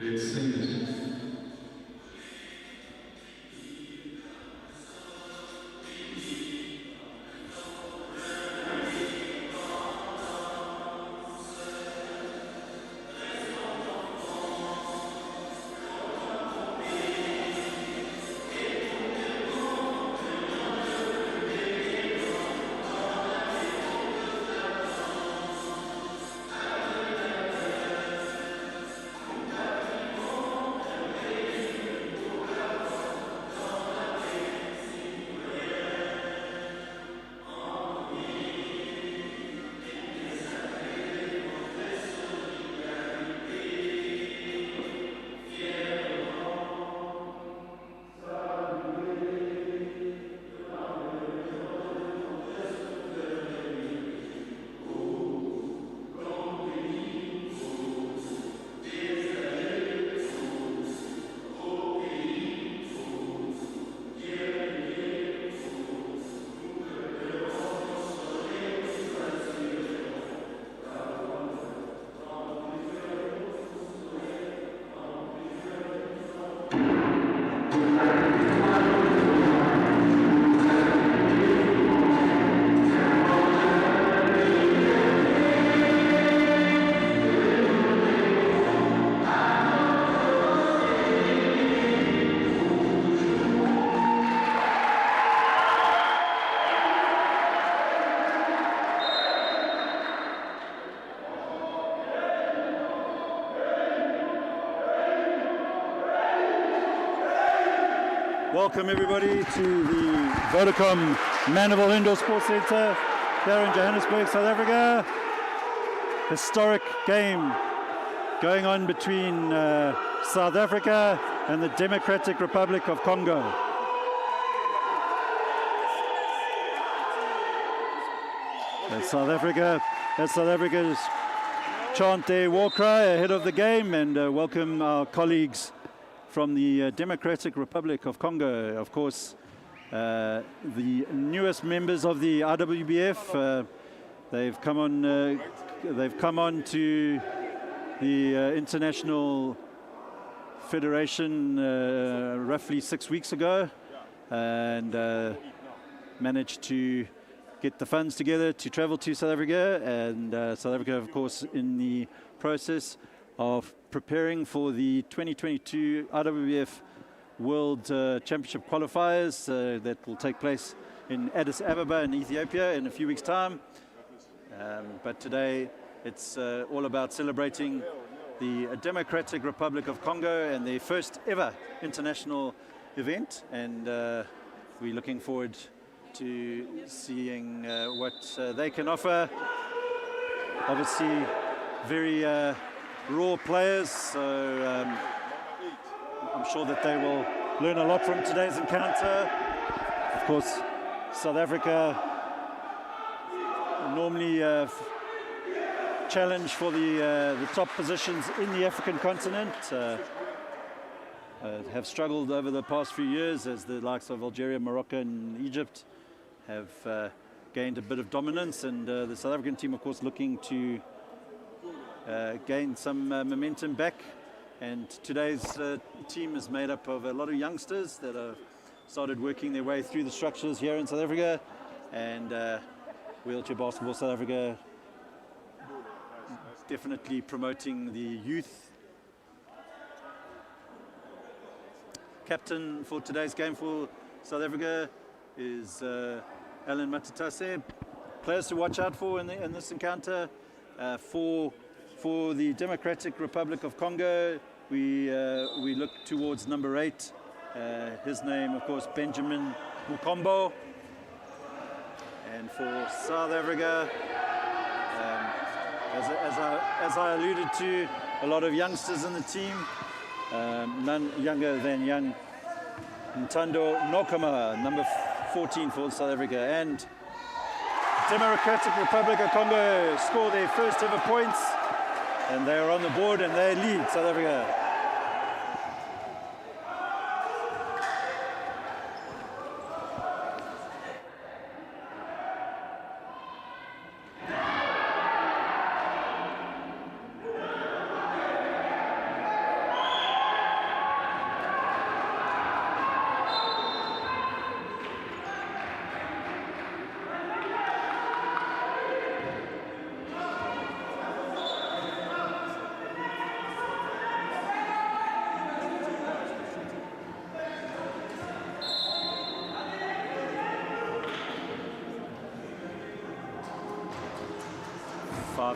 Let's sing it. Welcome everybody to the Vodacom Mandeville Indoor Stadium here in Johannesburg, South Africa. Historic game going on between South Africa and the Democratic Republic of Congo. That's South Africa's chant their war cry ahead of the game, and welcome our colleagues from the Democratic Republic of Congo. Of course, the newest members of the IWBF. They've come on to the International Federation roughly 6 weeks ago, and managed to get the funds together to travel to South Africa. And South Africa, of course, in the process of preparing for the 2022 IWBF World Championship qualifiers that will take place in Addis Ababa in Ethiopia in a few weeks' time. But today it's all about celebrating the Democratic Republic of Congo and their first ever international event, and we're looking forward to seeing what they can offer. Obviously very raw players, so I'm sure that they will learn a lot from today's encounter. Of course, South Africa normally challenge for the top positions in the African continent. Have struggled over the past few years as the likes of Algeria, Morocco and Egypt have gained a bit of dominance, and the South African team, of course, looking to gain some momentum back. And today's team is made up of a lot of youngsters that have started working their way through the structures here in South Africa, and Wheelchair Basketball South Africa definitely promoting the youth. Captain for today's game for South Africa is Alan Matatase. Players to watch out for in this encounter. For the Democratic Republic of Congo, we look towards number 8. His name, of course, Benjamin Mukombo. And for South Africa, as I alluded to, a lot of youngsters in the team. None younger than young Ntando Nokama, number 14 for South Africa. And Democratic Republic of Congo score their first ever points, and they are on the board and they lead South Africa.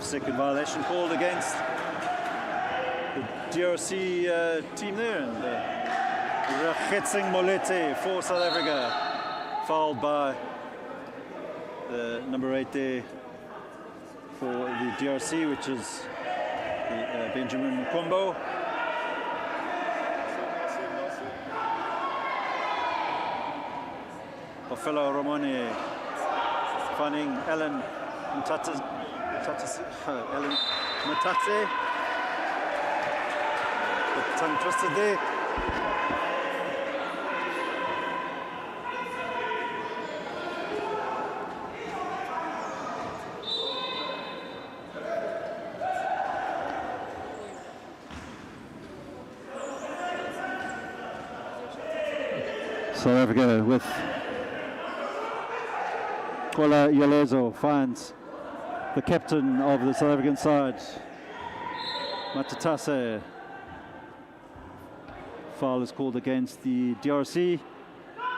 Second violation called against the DRC team there, and Rachetsing Molete for South Africa, fouled by the number 8 there for the DRC, which is the, Benjamin Mukombo. Ofelo Romone finding Alan Alan Matate, the tongue twisted there. South Africa with Kola Yelezo finds the captain of the South African side, Matatase. Foul is called against the DRC,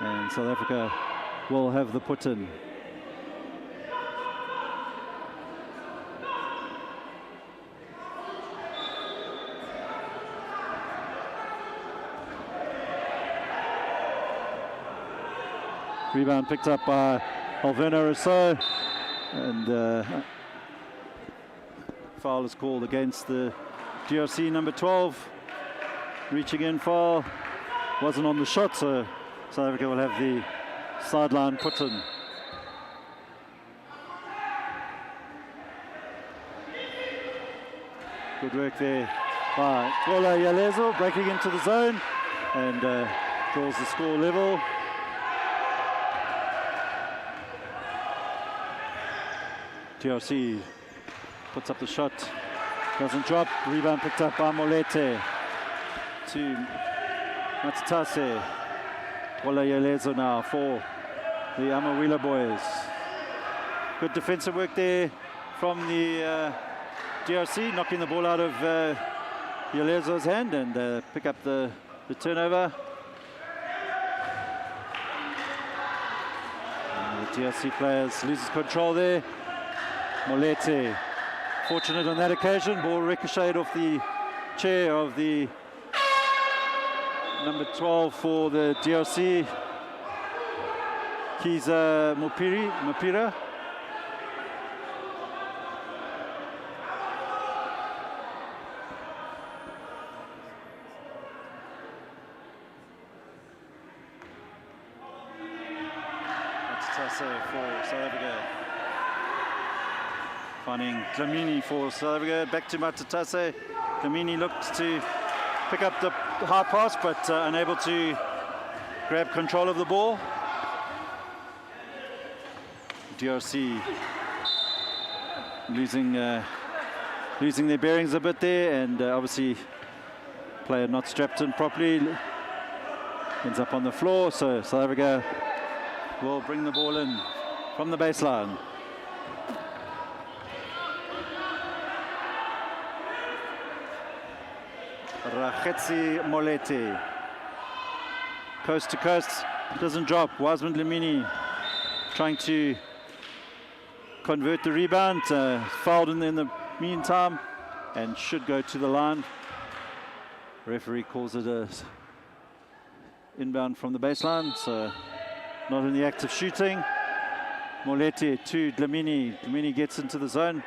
and South Africa will have the put-in. Rebound picked up by Alverno Rousseau, and foul is called against the DRC number 12. Reaching in foul, wasn't on the shot, so South Africa will have the sideline put in. Good work there by Gola Yalezo, breaking into the zone and draws the score level. DRC puts up the shot, doesn't drop. Rebound picked up by Molete to Matatase. Gola Yalezo now for the Amawheelaboys. Good defensive work there from the DRC, knocking the ball out of Yalezo's hand and pick up the turnover. And the DRC players loses control there. Molete, fortunate on that occasion. Ball ricocheted off the chair of the number 12 for the DRC, Kiza Mupira. For South Africa, finding Dlamini for South Africa, back to Matatase. Dlamini looked to pick up the high pass, but unable to grab control of the ball. DRC losing their bearings a bit there, and obviously player not strapped in properly, ends up on the floor, so South Africa will bring the ball in from the baseline. Rakhetsi Molete, coast to coast, doesn't drop. Wiseman Dlamini trying to convert the rebound, fouled in the meantime and should go to the line. Referee calls it a inbound from the baseline, so not in the act of shooting. Molete to Dlamini. Dlamini gets into the zone,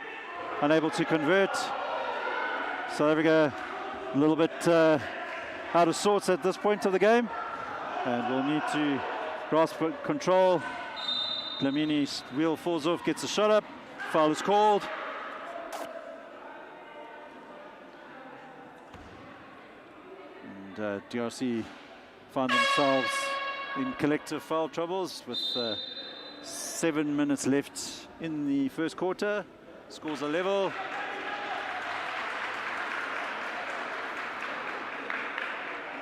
unable to convert. South Africa a little bit out of sorts at this point of the game, and will need to grasp control. Dlamini's wheel falls off, gets a shot up. Foul is called. And DRC find themselves in collective foul troubles with 7 minutes left in the first quarter. Scores are level.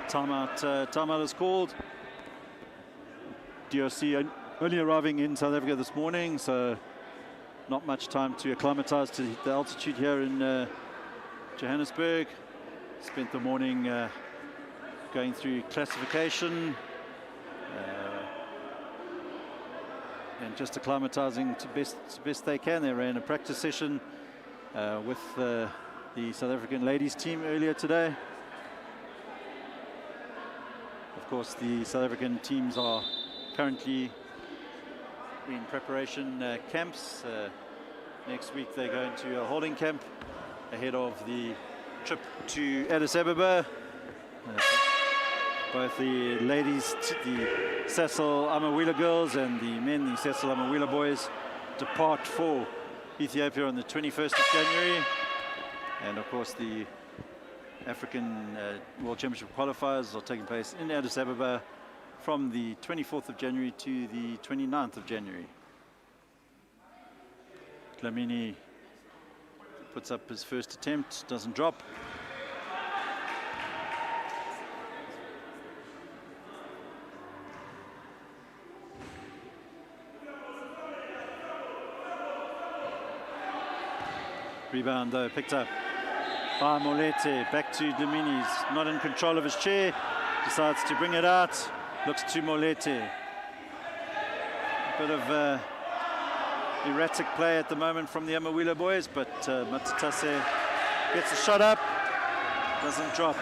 Timeout is called. DRC only arriving in South Africa this morning, so not much time to acclimatize to the altitude here in Johannesburg. Spent the morning going through classification and just acclimatizing to best they can. They ran a practice session with the South African ladies team earlier today. Of course, the South African teams are currently in preparation camps. Next week they go into a holding camp ahead of the trip to Addis Ababa. Both the ladies, the Sasol Amawheela girls, and the men, the Sasol Amawheelaboys, depart for Ethiopia on the 21st of January. And of course the African World Championship qualifiers are taking place in Addis Ababa from the 24th of January to the 29th of January. Dlamini puts up his first attempt, doesn't drop. Rebound though, picked up by Molete, back to Dlamini. He's not in control of his chair, decides to bring it out, looks to Molete. A bit of erratic play at the moment from the Amawheelaboys, but Matatase gets a shot up, doesn't drop.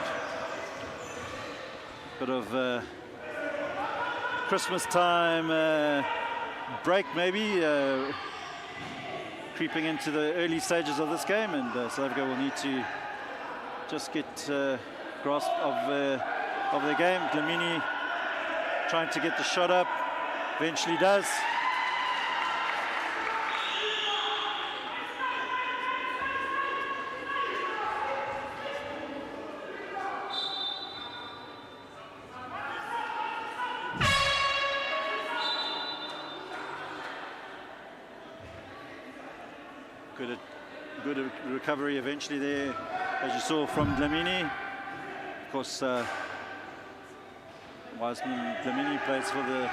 Bit of Christmas time break, maybe creeping into the early stages of this game, and South Africa will need to just get grasp of the game. Dlamini trying to get the shot up, eventually does. Good recovery eventually there, as you saw from Dlamini. Of course, Wiseman Dlamini plays for the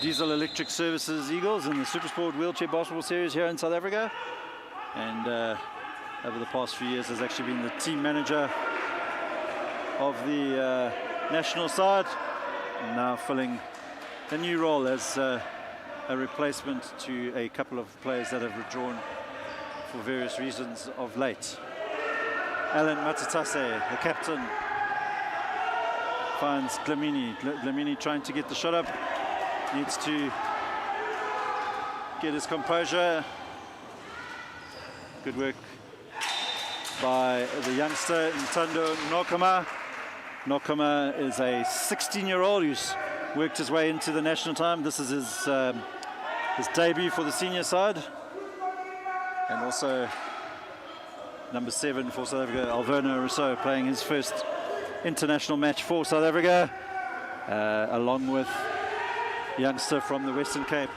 Diesel Electric Services Eagles in the Supersport Wheelchair Basketball Series here in South Africa. And over the past few years has actually been the team manager of the national side, and now filling a new role as a replacement to a couple of players that have withdrawn for various reasons of late. Alan Matatase, the captain, finds Dlamini. Dlamini trying to get the shot up, needs to get his composure. Good work by the youngster Ntando Nokama. Nokama is a 16-year-old who's worked his way into the national team. This is his debut for the senior side. And also number 7 for South Africa, Alverno Rousseau, playing his first international match for South Africa, along with youngster from the Western Cape,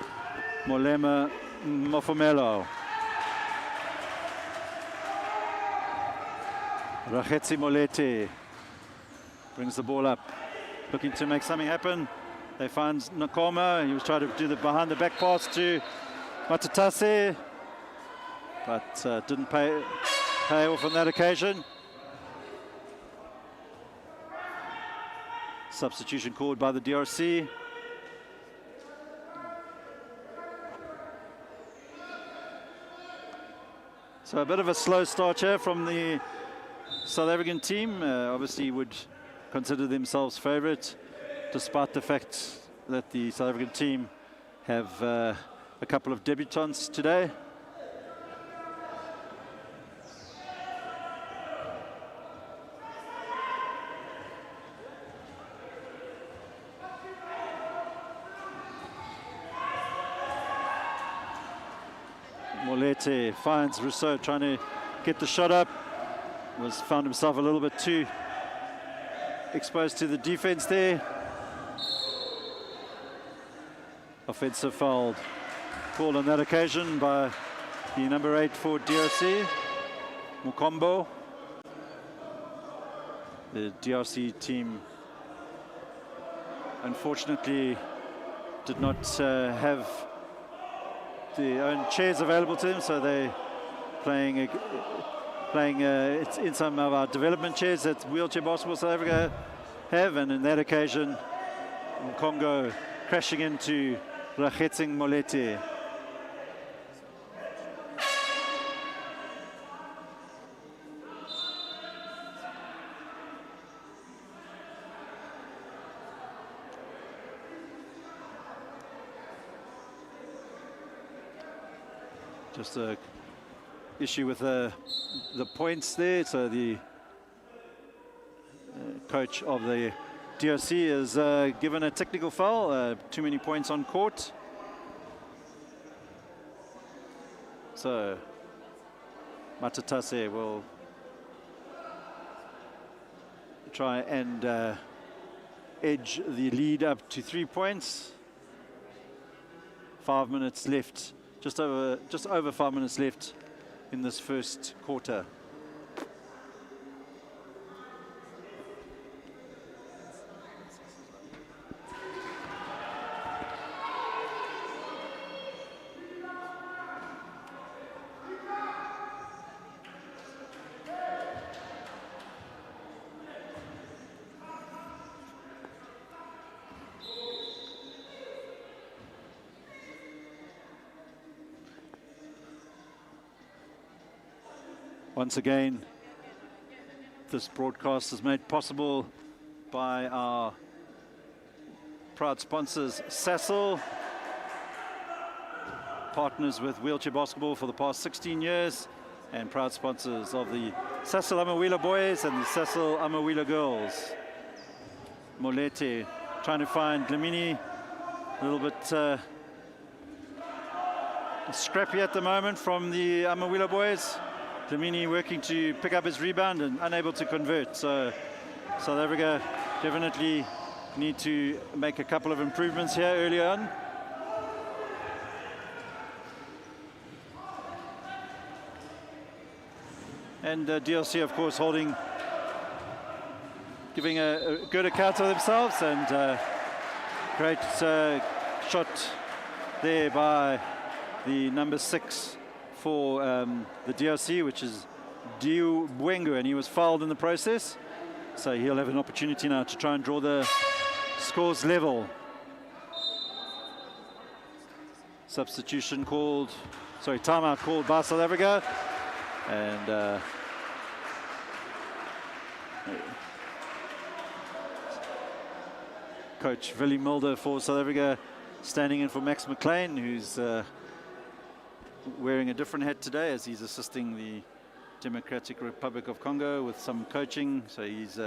Molema Mofomelo. Rakhetsi Molete brings the ball up, looking to make something happen. They find Nakoma. He was trying to do the behind the back pass to Matatase, but didn't pay off on that occasion. Substitution called by the DRC. So a bit of a slow start here from the South African team. Obviously would consider themselves favourite, despite the fact that the South African team have a couple of debutants today. Molete finds Rousseau trying to get the shot up. Found himself a little bit too exposed to the defense there. Offensive foul called on that occasion by the number 8 for DRC, Mukombo. The DRC team unfortunately did not have their own chairs available to them, so they're playing in some of our development chairs that Wheelchair Basketball South Africa have, and in that occasion Congo crashing into Rakhetsi Molete. Just a issue with the points there. So the coach of the DRC is given a technical foul, too many points on court. So Matatase will try and edge the lead up to 3 points. 5 minutes left. Just over 5 minutes left in this first quarter. Once again, this broadcast is made possible by our proud sponsors Sasol, partners with wheelchair basketball for the past 16 years, and proud sponsors of the Sasol Amawheelaboys and the Sasol Amawheela girls. Molete trying to find Dlamini, a little bit scrappy at the moment from the Amawheelaboys. Dlamini working to pick up his rebound and unable to convert. So South Africa definitely need to make a couple of improvements here early on. And DRC, of course, giving a good account of themselves, and great shot there by the number 6 for the DRC, which is Diu Bwengu, and he was fouled in the process. So he'll have an opportunity now to try and draw the scores level. Substitution called, sorry, timeout called by South Africa. And Coach Willie Mulder for South Africa standing in for Max McLean, who's wearing a different hat today as he's assisting the Democratic Republic of Congo with some coaching. So he's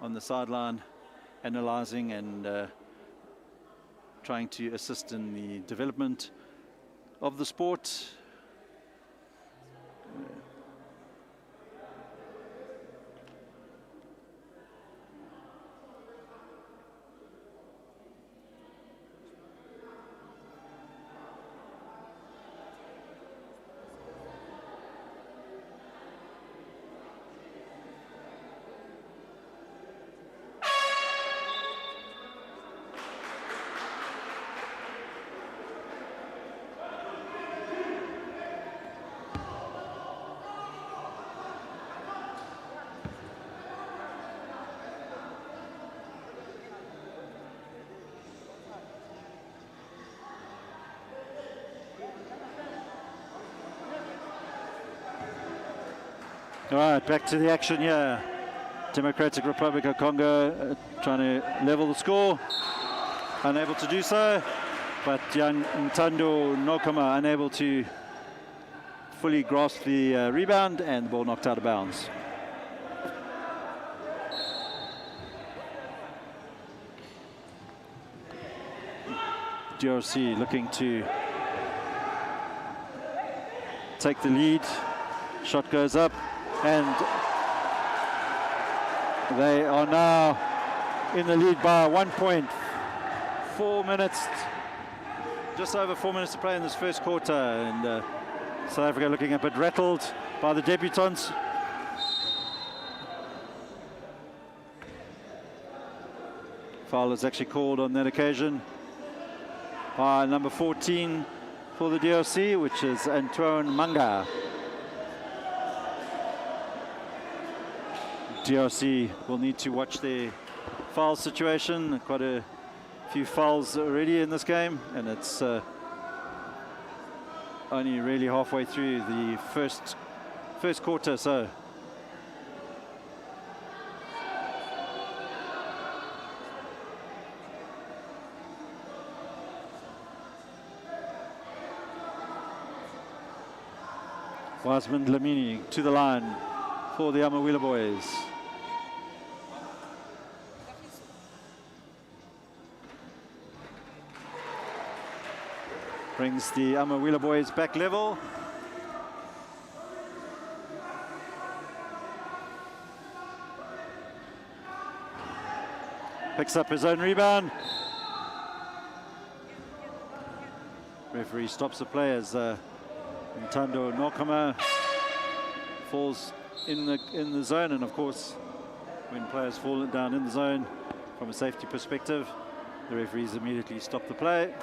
on the sideline analyzing and trying to assist in the development of the sport. All right, back to the action here. Democratic Republic of Congo trying to level the score. Unable to do so, but young Ntando Nokama unable to fully grasp the rebound, and the ball knocked out of bounds. DRC looking to take the lead. Shot goes up, and they are now in the lead by 1 point. 4 minutes, just over 4 minutes to play in this first quarter, and South Africa looking a bit rattled by the debutants. Foul is actually called on that occasion by number 14 for the DRC, which is Antoine Manga. DRC will need to watch their foul situation. Quite a few fouls already in this game, and it's only really halfway through the first quarter. So Wiseman Dlamini to the line for the Amawheelaboys. Brings the Amawheelaboys back level. Picks up his own rebound. Referee stops the play as Ntando Nokama falls in the zone, and of course, when players fall down in the zone from a safety perspective, the referees immediately stop the play.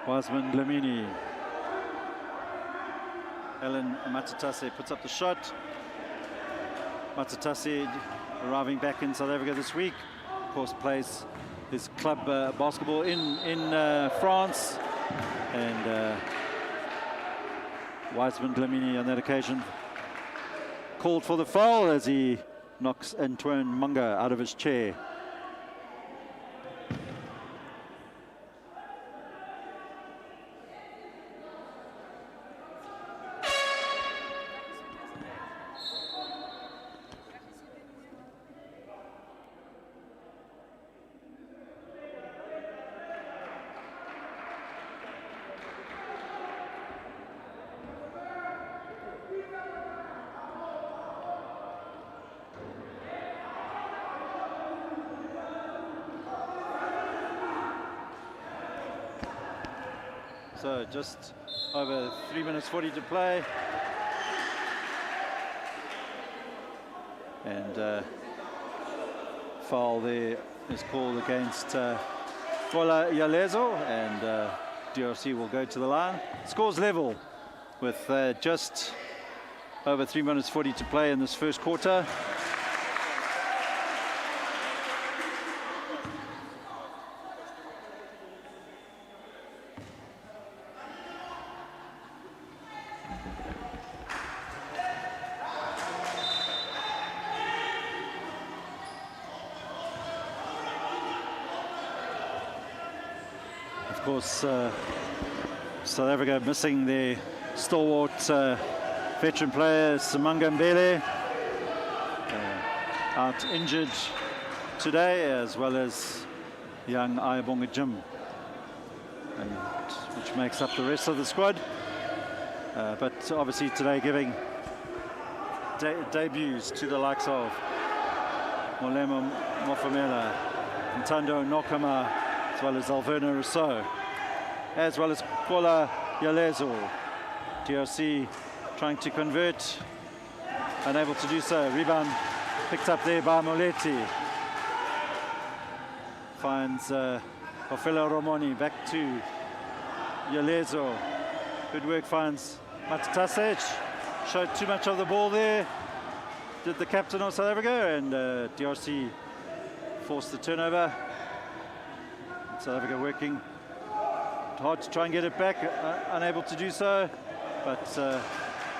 Wiseman Dlamini. Ellen Matatase puts up the shot. Matatase arriving back in South Africa this week. Of course, plays his club basketball in France. And Wiseman Dlamini on that occasion called for the foul as he knocks Antoine Manga out of his chair. So just over 3 minutes 40 to play. And foul there is called against Kola Yalezo, and DRC will go to the line. Scores level with just over 3 minutes 40 to play in this first quarter. Of course, South Africa missing their stalwart veteran player Simanga Mbele, out injured today, as well as young Ayabonga Jim, which makes up the rest of the squad. But obviously today giving debuts to the likes of Molemo Mofamela, Ntando Nokama, as well as Alverna Rousseau, as well as Kola Yalezo. DRC trying to convert, unable to do so. Rebound picked up there by Moleti. Finds Ofela Romoni, back to Yalezo. Good work, finds Matatasech. Showed too much of the ball there, did the captain of South Africa, and DRC forced the turnover. South Africa working hard to try and get it back, unable to do so, but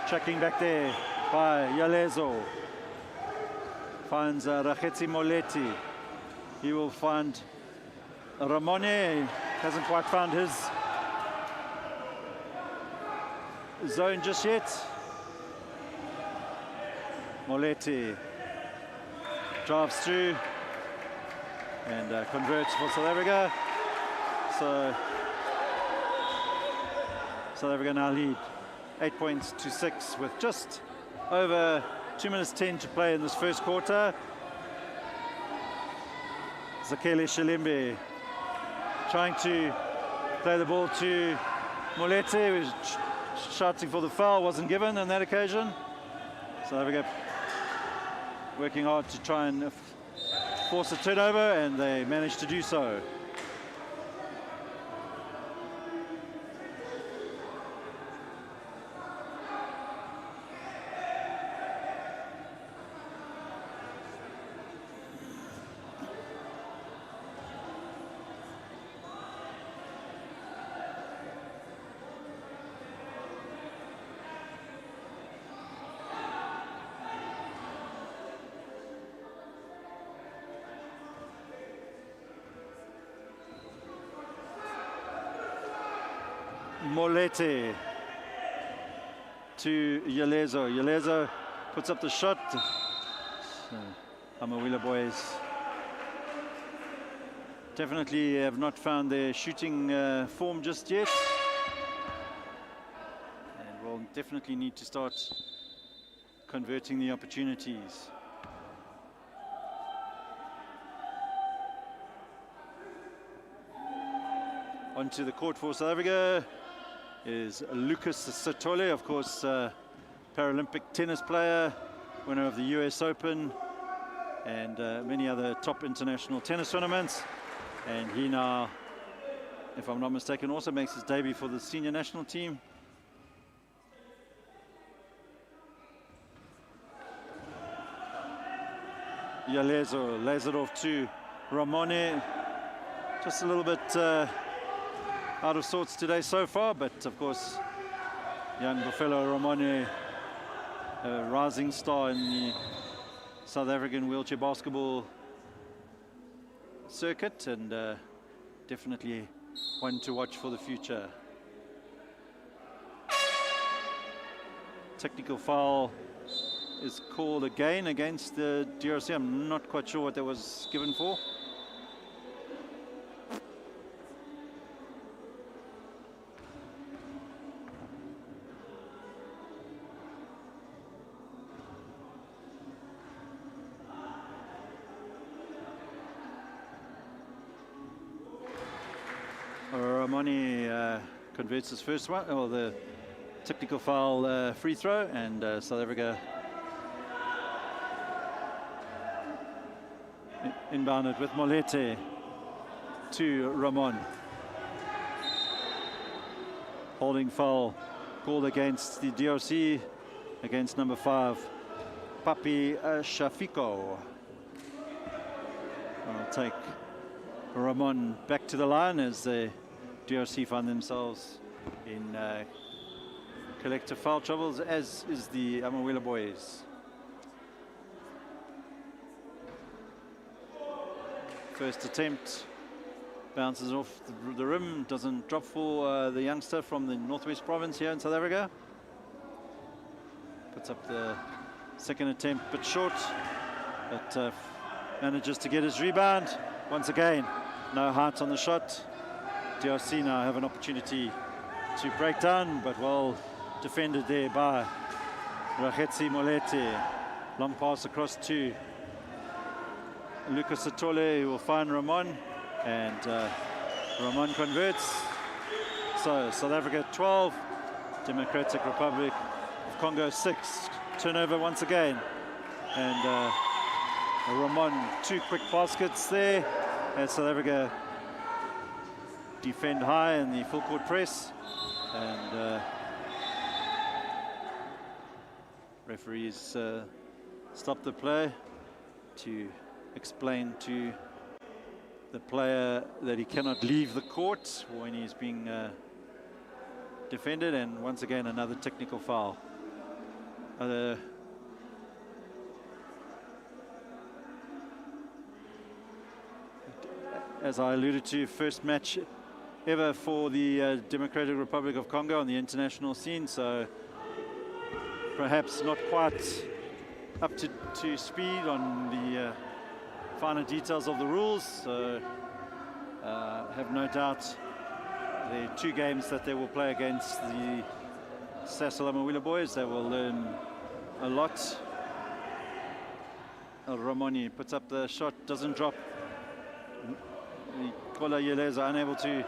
checking back there by Yalezo. Finds Rakhetsi Moleti. He will find Ramone. Hasn't quite found his zone just yet. Moleti drives through and converts for South Africa. So South Africa now lead 8 points to 6 with just over 2 minutes 10 to play in this first quarter. Zakele Shilimbe trying to play the ball to Moleti, who was shouting for the foul, wasn't given on that occasion. South Africa working hard to try and force a turnover, and they managed to do so. Moleti to Yalezo. Yalezo puts up the shot. So, Amawheelaboys definitely have not found their shooting form just yet, and will definitely need to start converting the opportunities. Onto the court for South Africa is Lucas Satole, of course, Paralympic tennis player, winner of the US Open and many other top international tennis tournaments. And he now, if I'm not mistaken, also makes his debut for the senior national team. Yalezo lays it off to Ramone. Just a little bit out of sorts today so far, but of course young Buffalo Ramone a rising star in the South African wheelchair basketball circuit, and definitely one to watch for the future. Technical foul is called again against the DRC. I'm not quite sure what that was given for. Ramoni converts his first one, or the technical foul free throw, and South Africa inbounded with Molete to Ramon. Holding foul called against the DRC, against number 5, Papi Shafiko. I'll take Ramon back to the line as the DRC find themselves in collective foul troubles, as is the Amawheelaboys. First attempt bounces off the rim, doesn't drop for the youngster from the Northwest Province here in South Africa. Puts up the second attempt, but short, but manages to get his rebound. Once again, no height on the shot. DRC now have an opportunity to break down, but well defended there by Rakhetsi Molete. Long pass across to Lucas Satole, who will find Ramon, and Ramon converts. So South Africa 12, Democratic Republic of Congo 6. Turnover once again, and Ramon 2 quick baskets there as South Africa defend high in the full court press, and referees stop the play to explain to the player that he cannot leave the court when he's being defended, and once again another technical foul. As I alluded to, first match ever for the Democratic Republic of Congo on the international scene, so perhaps not quite up to speed on the finer details of the rules. So have no doubt the 2 games that they will play against the Sasol Amawheelaboys, they will learn a lot. Ramoni puts up the shot, doesn't drop. Kola Yeleza are unable to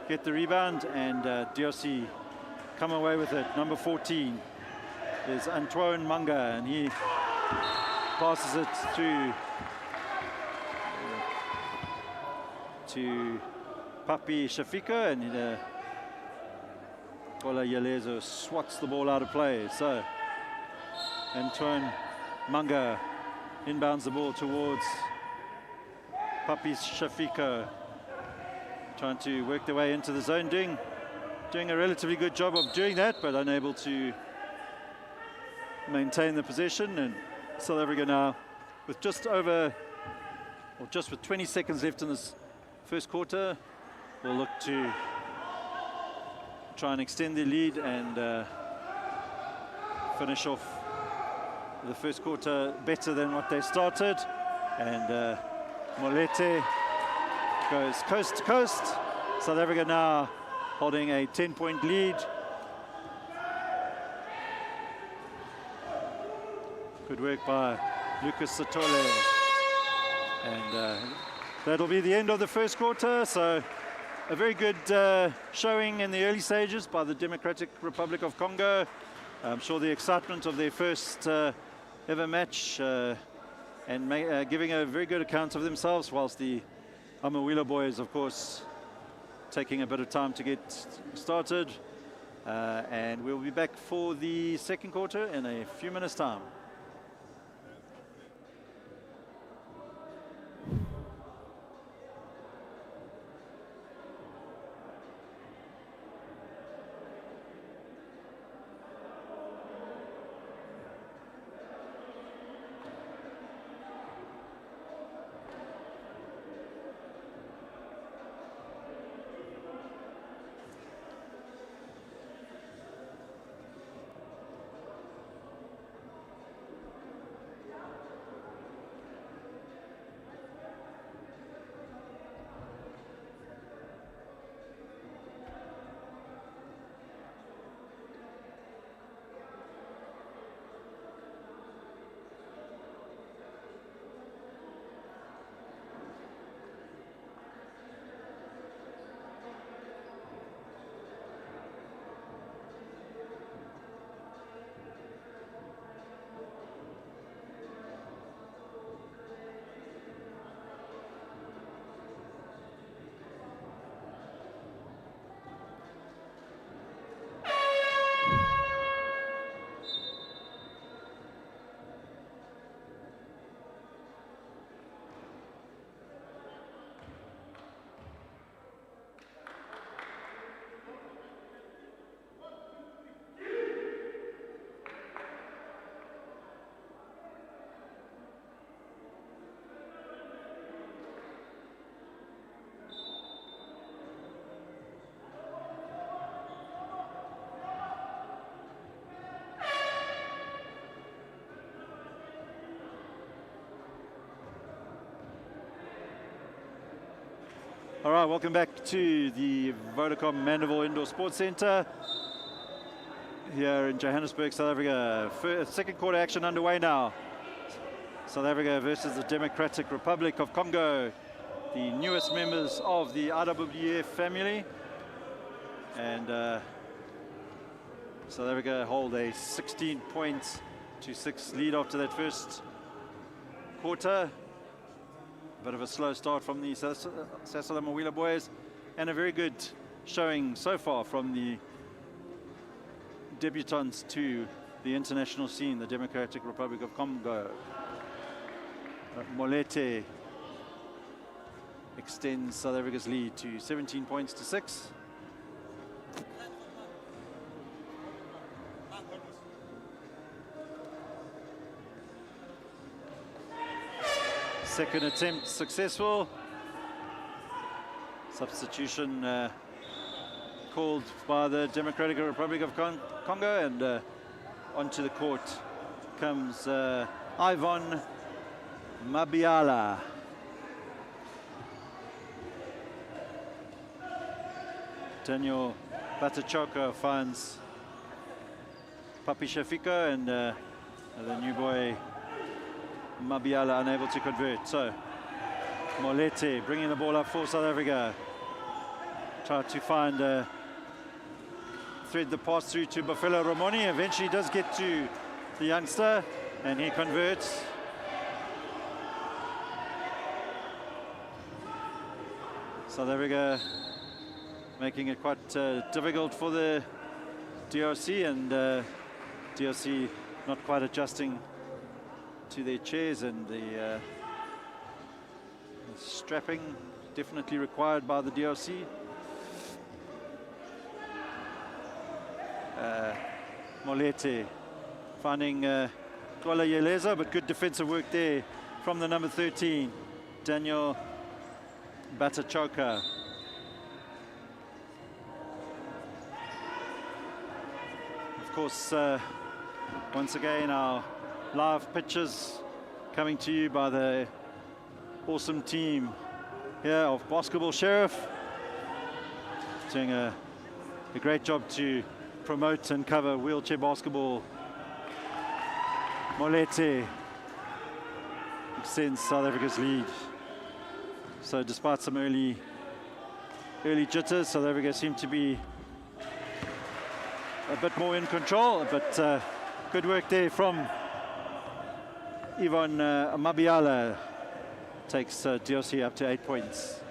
get the rebound, and DRC come away with it. Number 14 is Antoine Manga, and he passes it to Papi Shafika, and Kola Yeleza swats the ball out of play. So Antoine Manga inbounds the ball towards Papi Shafika, trying to work their way into the zone, doing a relatively good job of doing that, but unable to maintain the possession. And South Africa now, with just with 20 seconds left in this first quarter, will look to try and extend their lead and finish off the first quarter better than what they started. And Molete goes coast to coast. South Africa now holding a 10-point lead. Good work by Lucas Satole. And that'll be the end of the first quarter. So a very good showing in the early stages by the Democratic Republic of Congo. I'm sure the excitement of their first ever match and giving a very good account of themselves, whilst the Amawheelaboys, of course, taking a bit of time to get started. And we'll be back for the second quarter in a few minutes' time. All right, welcome back to the Vodacom Mandeville Indoor Sports Center here in Johannesburg, South Africa. Second quarter action underway now. South Africa versus the Democratic Republic of Congo, the newest members of the IWF family. And South Africa hold a 16-6 lead after that first quarter. Bit of a slow start from the Sasol Amawheelaboys, and a very good showing so far from the debutants to the international scene, the Democratic Republic of Congo. Molete extends South Africa's lead to 17-6. Second attempt successful. Substitution called by the Democratic Republic of Congo, and onto the court comes Ivan Mabiala. Daniel Batachoka finds Papi Shafika, and the new boy Mabiala unable to convert. So Molete bringing the ball up for South Africa. Try to find thread the pass through to Bafelo Ramoni. Eventually does get to the youngster, and he converts. South Africa making it quite difficult for the DRC, and DRC not quite adjusting to their chairs, and the strapping definitely required by the DRC. Molete finding Kola Yeleza, but good defensive work there from the number 13, Daniel Batachoka. Of course, once again, our live pictures coming to you by the awesome team here of Basketball Sheriff, doing a great job to promote and cover wheelchair basketball. Molete extends South Africa's lead. So despite some early jitters, South Africa seem to be a bit more in control, but good work there from Ivan Mabiala. Takes DRC up to 8 points.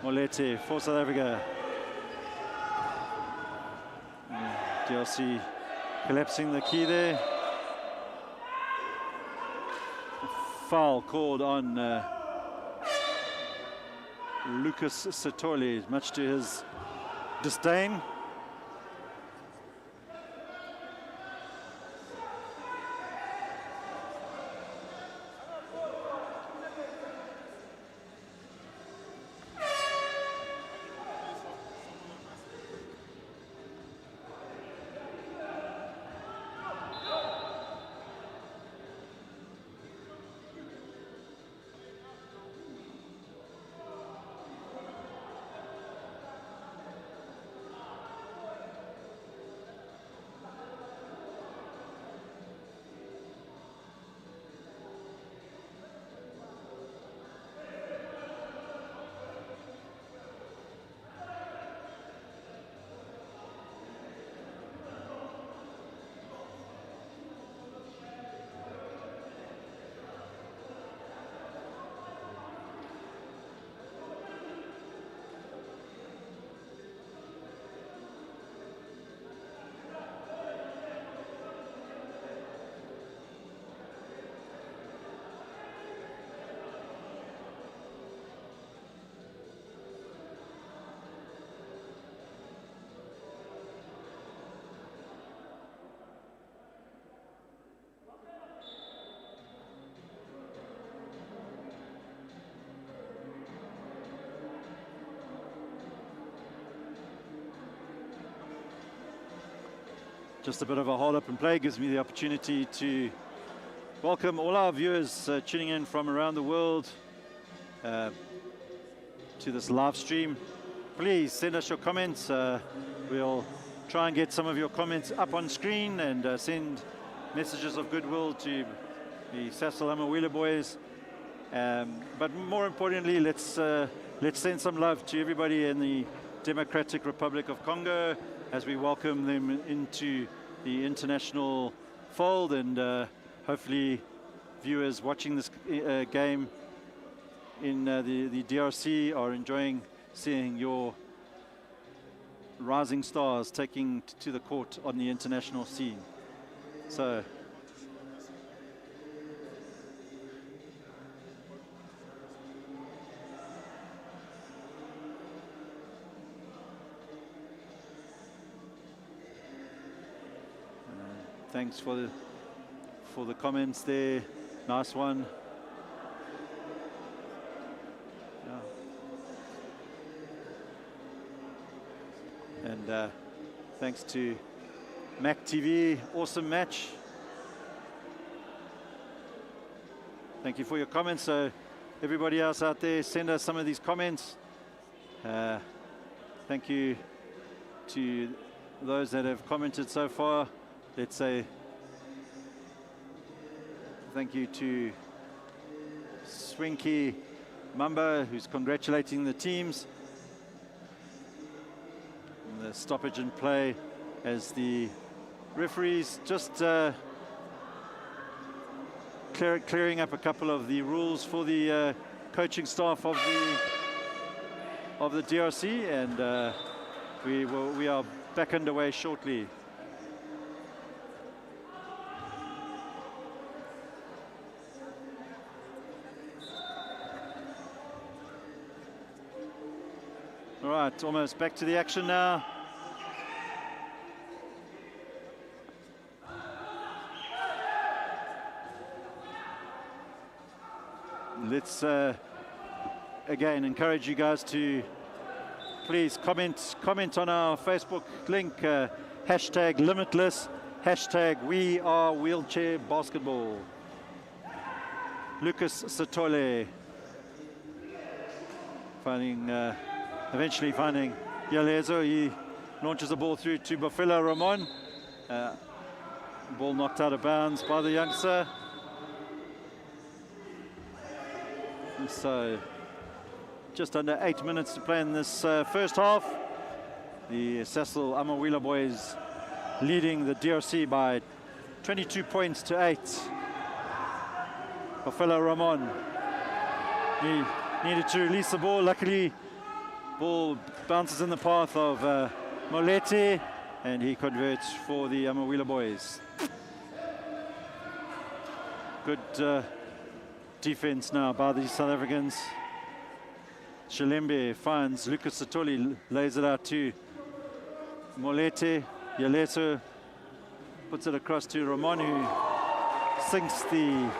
Molete for South Africa. DRC collapsing the key there. Foul called on Lucas Satole, much to his disdain. Just a bit of a hold up and play gives me the opportunity to welcome all our viewers tuning in from around the world. to this live stream. Please send us your comments. We'll try and get some of your comments up on screen and send messages of goodwill to the Sasol Amawheelaboys. But more importantly, let's send some love to everybody in the Democratic Republic of Congo as we welcome them into the international fold, and hopefully viewers watching this game in the DRC are enjoying seeing your rising stars taking to the court on the international scene. So thanks for the comments there. Nice one. Yeah. And thanks to Mac TV. Awesome match. Thank you for your comments. So everybody else out there, send us some of these comments. Thank you to those that have commented so far. Let's say thank you to Swinky Mamba, who's congratulating the teams. And the stoppage in play as the referees just clearing up a couple of the rules for the coaching staff of the DRC, and we are back underway shortly. All right, almost back to the action now. Let's again encourage you guys to please comment on our Facebook link, hashtag limitless, hashtag we are wheelchair basketball. Lucas Satole eventually finding Yalezo. He launches the ball through to Bafila Ramon. Ball knocked out of bounds by the youngster. And so just under 8 minutes to play in this first half. The Sasol Amawheelaboys leading the DRC by 22 points to 8. Bafila Ramon needed to release the ball. Luckily, ball bounces in the path of Molete, and he converts for the Amawheelaboys. Good defense now by the South Africans. Shalembe finds Lucas Satoli, lays it out to Molete. Yaleso puts it across to Ramon, who sinks the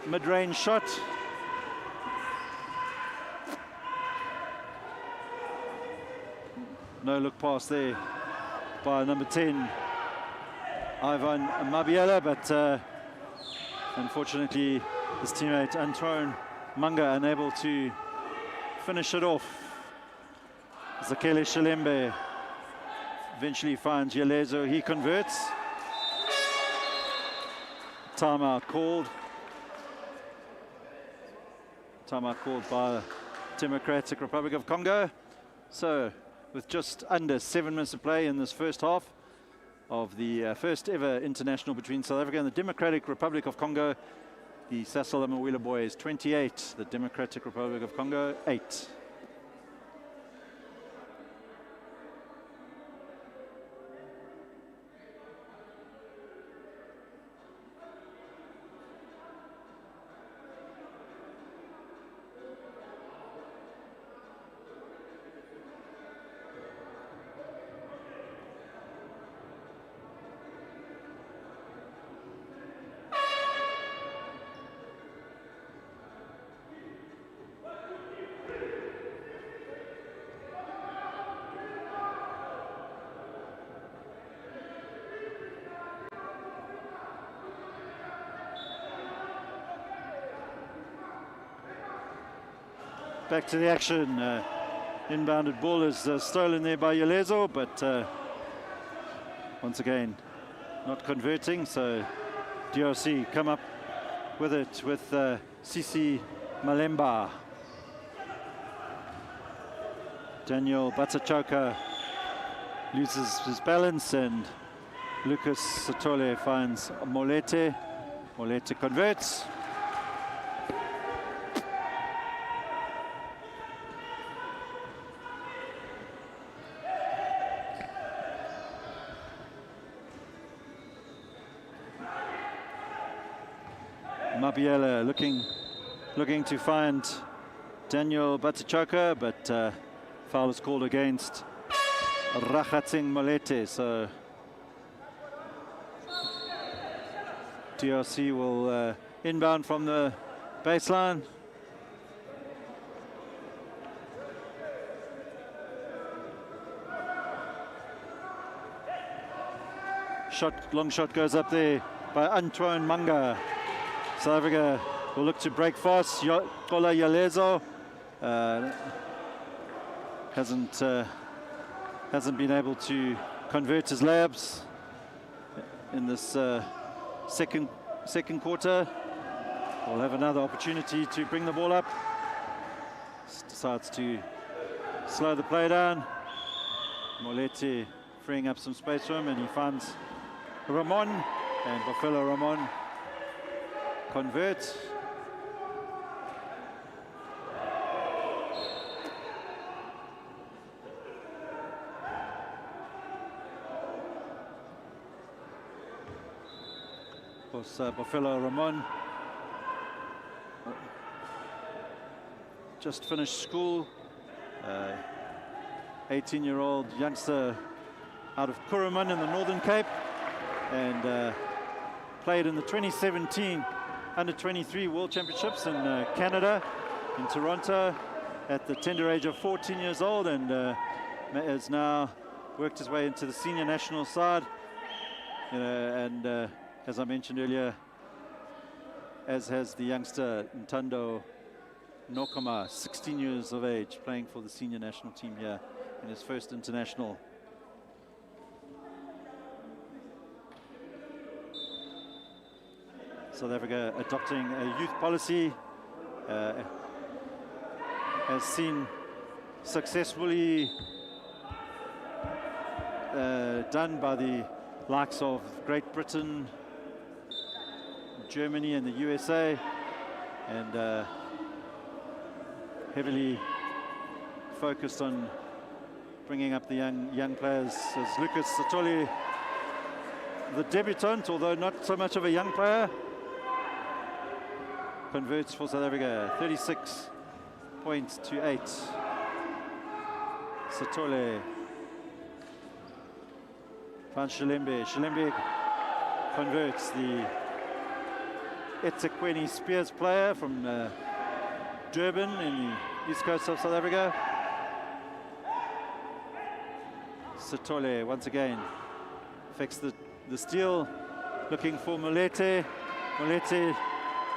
mid-range shot. No look pass there by number 10, Ivan Mabiela, but unfortunately his teammate Antoine Manga unable to finish it off. Zakele Shalembe eventually finds Yalezo, he converts. Timeout called. Timeout called by Democratic Republic of Congo. So with just under 7 minutes to play in this first half of the first ever international between South Africa and the Democratic Republic of Congo, the Sasol Amawheelaboys 28, the Democratic Republic of Congo 8. back to the action. Inbounded ball is stolen there by Yalezo, but once again, not converting. So DRC come up with it with Sisi Malemba. Daniel Batsachoka loses his balance, and Lucas Sotole finds Molete. Molete converts. Mabiela looking to find Daniel Batsachoka, but foul is called against Rachatsing Molete. So DRC will inbound from the baseline. Long shot goes up there by Antoine Manga. South Africa will look to break fast. Kola Yalezo hasn't been able to convert his layups in this second quarter. We'll have another opportunity to bring the ball up. Decides to slow the play down. Molete freeing up some space for him, and he finds Ramon, and Bafelo Ramon converts. Of course, Bafelo Ramon just finished school, 18-year-old youngster out of Kuruman in the Northern Cape, and played in the 2017 Under-23 World Championships in Canada, in Toronto, at the tender age of 14 years old, and has now worked his way into the senior national side. And as I mentioned earlier, as has the youngster Ntando Nokoma, 16 years of age, playing for the senior national team here in his first international. South Africa adopting a youth policy, has seen successfully done by the likes of Great Britain, Germany and the USA, and heavily focused on bringing up the young players, as Lucas Sotole, the debutant, although not so much of a young player, converts for South Africa, 36 points to 8. Sotole finds Shilembe. Shilembe converts, the eThekwini Spears player from Durban in the east coast of South Africa. Sotole once again affects the steal, looking for Molete. Molete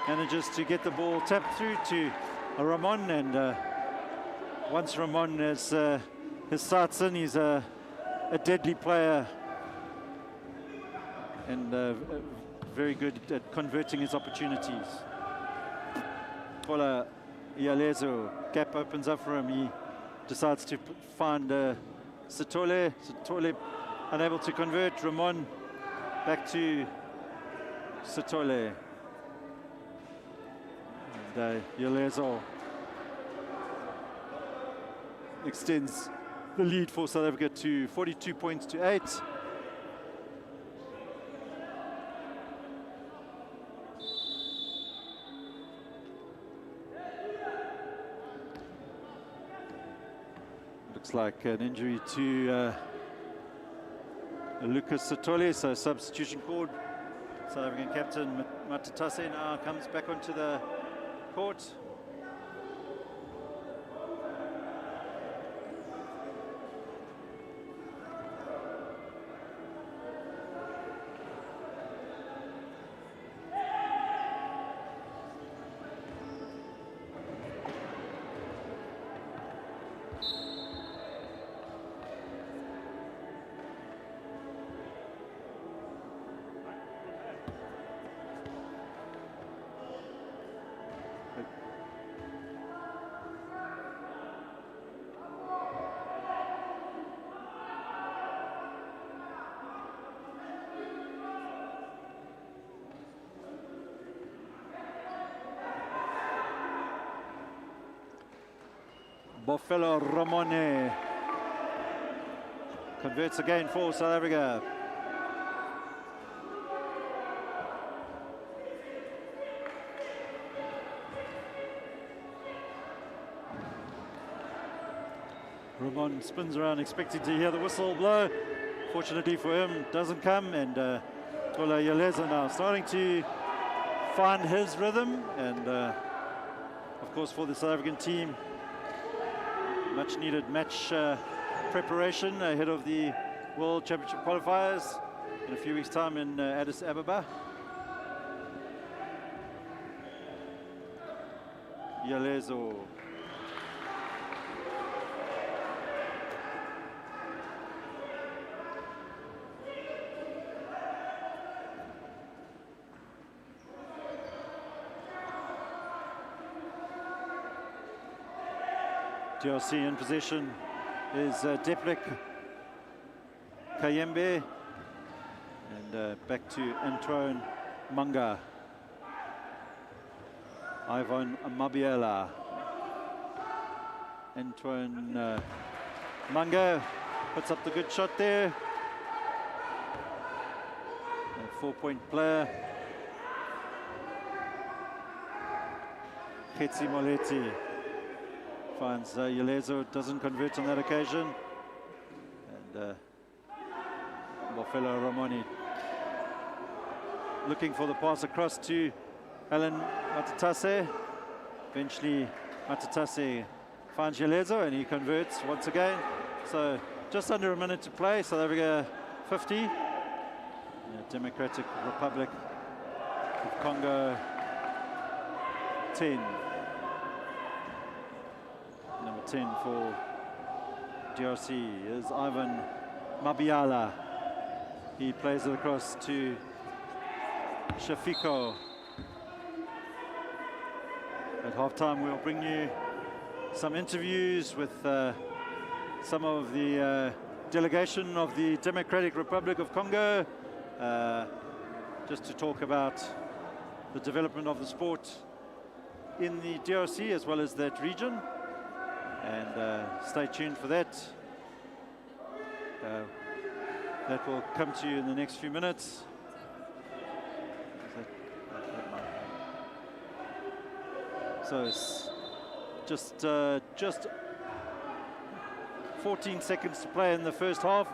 manages to get the ball tapped through to Ramon, and once Ramon has his sights in, he's a deadly player, and very good at converting his opportunities. Kola Yalezo, gap opens up for him. He decides to find Sotole. Sotole unable to convert. Ramon back to Sotole. And Yalezo extends the lead for South Africa to 42 points to 8. Looks like an injury to Lucas Sotole, so substitution called. South African captain Matatase now comes back onto the court. Bofelo Ramone converts again for South Africa. Ramon spins around expecting to hear the whistle blow. Fortunately for him, doesn't come, and Tola Yeleza now starting to find his rhythm, and of course for the South African team, much needed match preparation ahead of the World Championship qualifiers in a few weeks' time in Addis Ababa. Yelezo. DRC in possession is Deplik Kayembe, and back to Antoine Manga. Ivan Mabiela. Antoine Manga puts up the good shot there. A 4-point player. Ketsi Moleti finds Yelezo, doesn't convert on that occasion. And Bofelo Ramoni looking for the pass across to Alan Matatase. Eventually Matatase finds Yelezo and he converts once again. So just under a minute to play. South Africa 50. Democratic Republic of Congo 10. Number 10 for DRC is Ivan Mabiala. He plays it across to Shafiko. At halftime, we'll bring you some interviews with some of the delegation of the Democratic Republic of Congo, just to talk about the development of the sport in the DRC as well as that region. And stay tuned for that. That will come to you in the next few minutes. So it's just 14 seconds to play in the first half.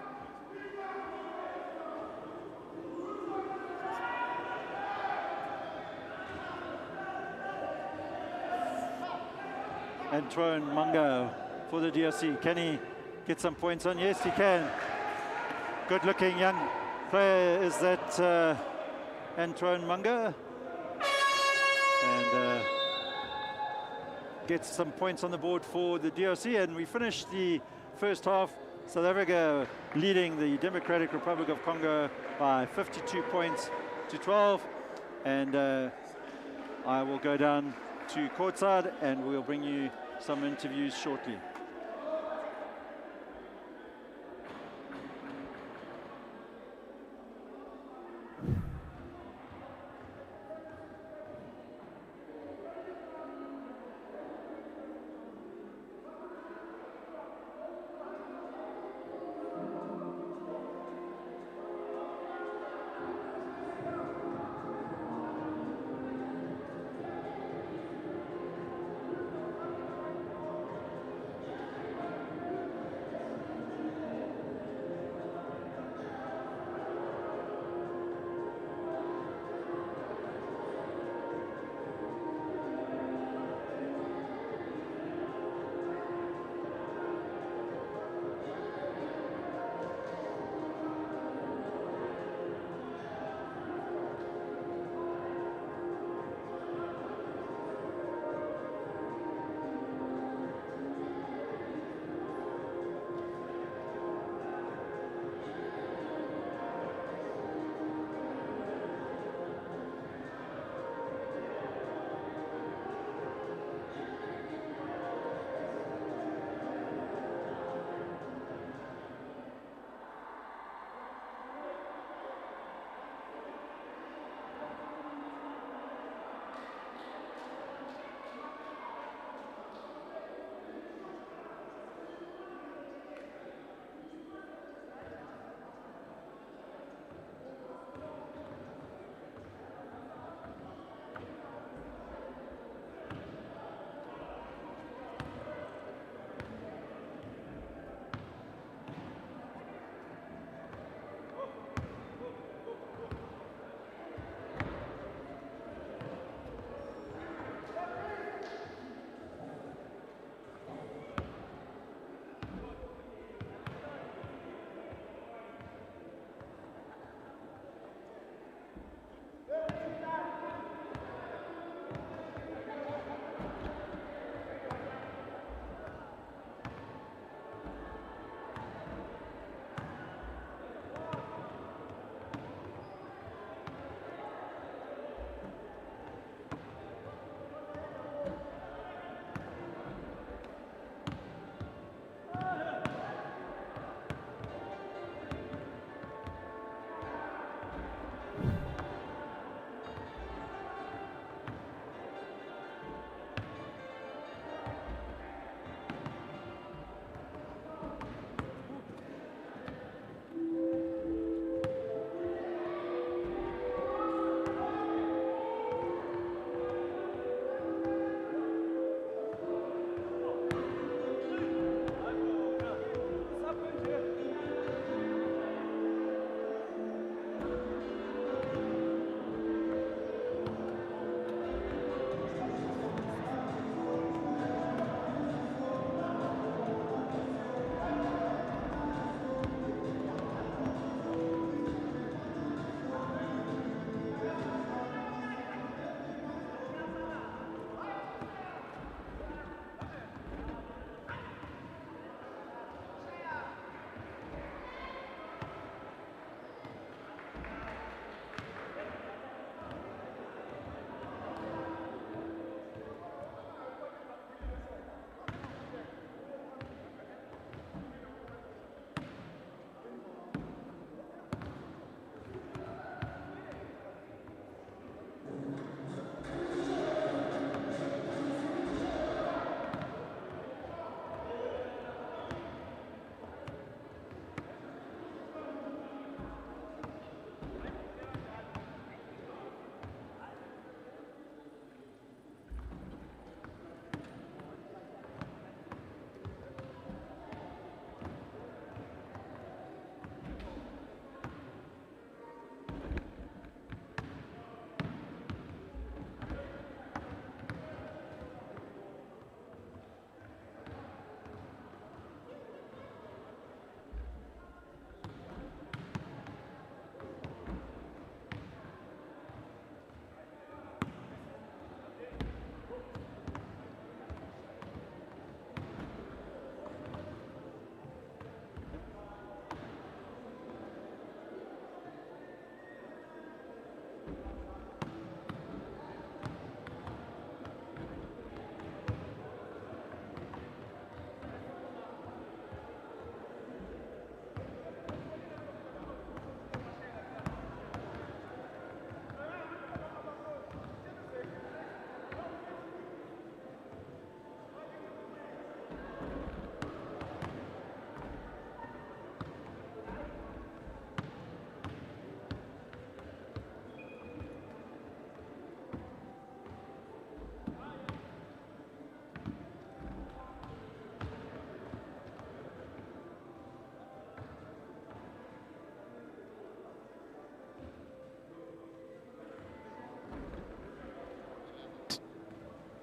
Antoine Manga for the DRC. Can he get some points on? Yes, he can. Good looking young player is that Antoine Manga. And gets some points on the board for the DRC. And we finished the first half, South Africa leading the Democratic Republic of Congo by 52 points to 12. And I will go down to courtside and we'll bring you some interviews shortly.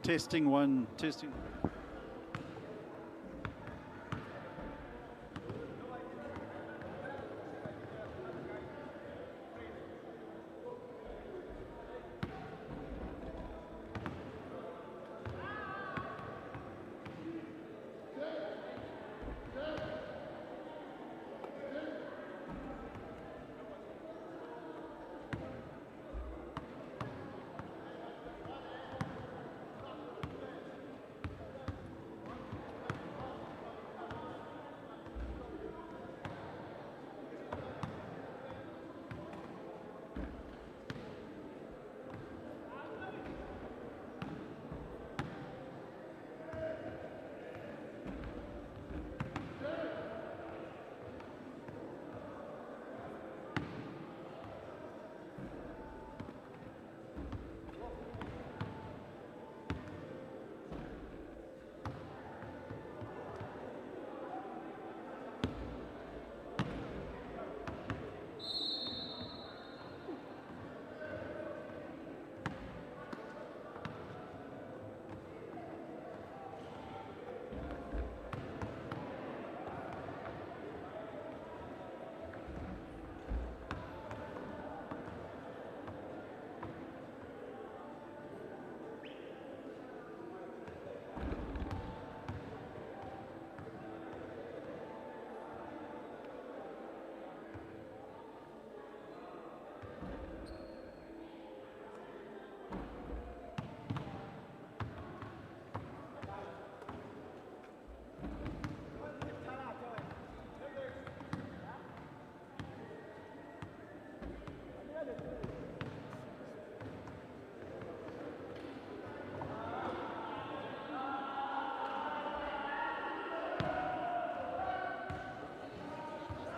Testing one, testing.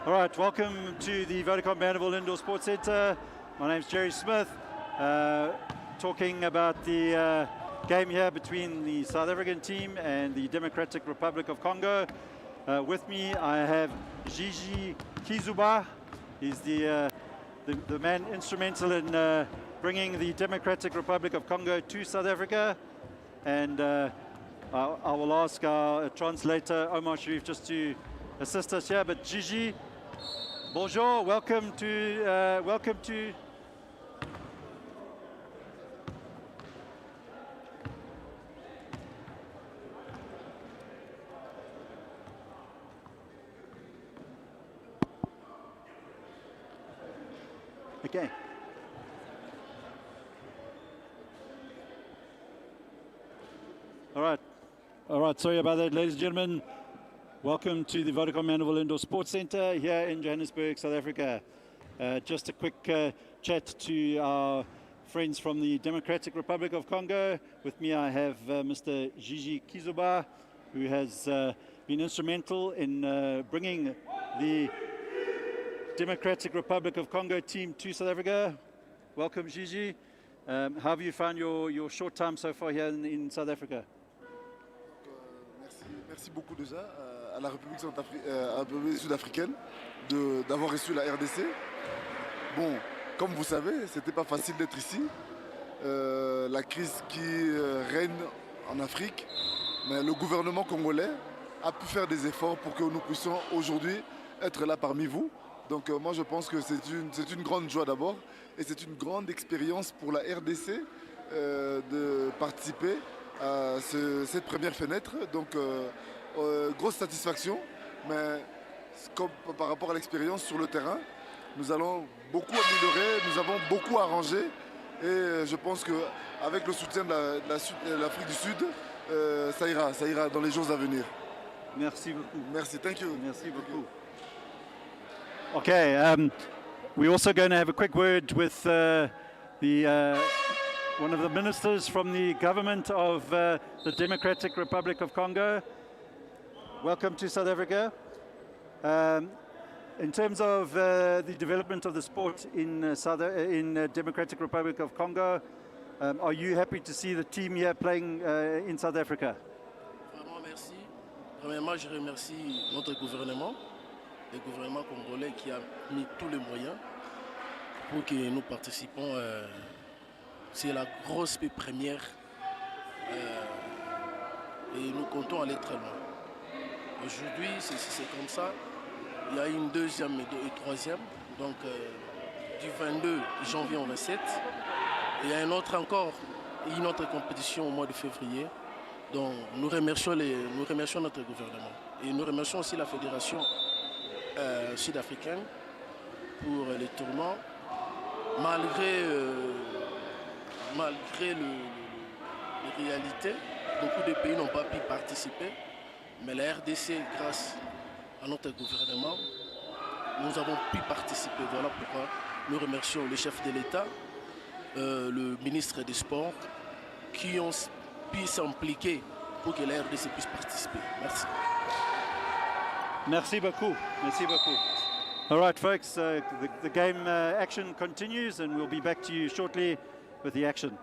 All right, welcome to the Vodacom Mandeville Indoor Sports Center. My name's Jerry Smith, talking about the game here between the South African team and the Democratic Republic of Congo. With me, I have Gigi Kizuba. He's the man instrumental in bringing the Democratic Republic of Congo to South Africa. And I will ask our translator, Omar Sharif, just to assist us here. But Gigi, bonjour, welcome to okay. All right, sorry about that, ladies and gentlemen. Welcome to the Vodacom Mandeville Indoor Sports Center here in Johannesburg, South Africa. Just a quick chat to our friends from the Democratic Republic of Congo. With me I have Mr. Gigi Kizuba, who has been instrumental in bringing the Democratic Republic of Congo team to South Africa. Welcome, Gigi. How have you found your short time so far here in South Africa? Merci beaucoup déjà à la République sud-africaine d'avoir reçu la RDC. Bon, comme vous savez, c'était pas facile d'être ici. La crise qui règne en Afrique, mais le gouvernement congolais a pu faire des efforts pour que nous puissions aujourd'hui être là parmi vous. Donc moi je pense que c'est une grande joie d'abord et c'est une grande expérience pour la RDC de participer à cette première fenêtre. Donc grosse satisfaction, mais comme par rapport à l'expérience sur le terrain, nous allons beaucoup améliorer, nous avons beaucoup arrangé et je pense qu'avec le soutien de l'Afrique du Sud, ça ira dans les jours à venir. Merci beaucoup. Merci, thank you. Merci beaucoup. Okay, we're also going to have a quick word with one of the ministers from the government of the Democratic Republic of Congo. Welcome to South Africa. In terms of the development of the sport in Democratic Republic of Congo, are you happy to see the team here playing in South Africa? Vraiment merci. Premièrement, je remercie notre gouvernement, le gouvernement congolais qui a mis tous les moyens pour que nous participons. C'est la grosse première Et nous comptons aller très loin. Aujourd'hui, c'est comme ça. Il y a une deuxième et troisième, donc du 22 janvier au 27. Et il y a une autre compétition au mois de février. Donc nous remercions notre gouvernement. Et nous remercions aussi la fédération sud-africaine pour les tournois. Malgré les réalités, beaucoup de pays n'ont pas pu participer. Mais la RDC, grâce à notre gouvernement, nous avons pu participer. Voilà pourquoi nous remercions le chef de l'État, le ministre des Sports, qui ont pu s'impliquer pour que la RDC puisse participer. Merci. Merci beaucoup. Merci beaucoup. All right, folks, the game action continues, and we'll be back to you shortly with the action.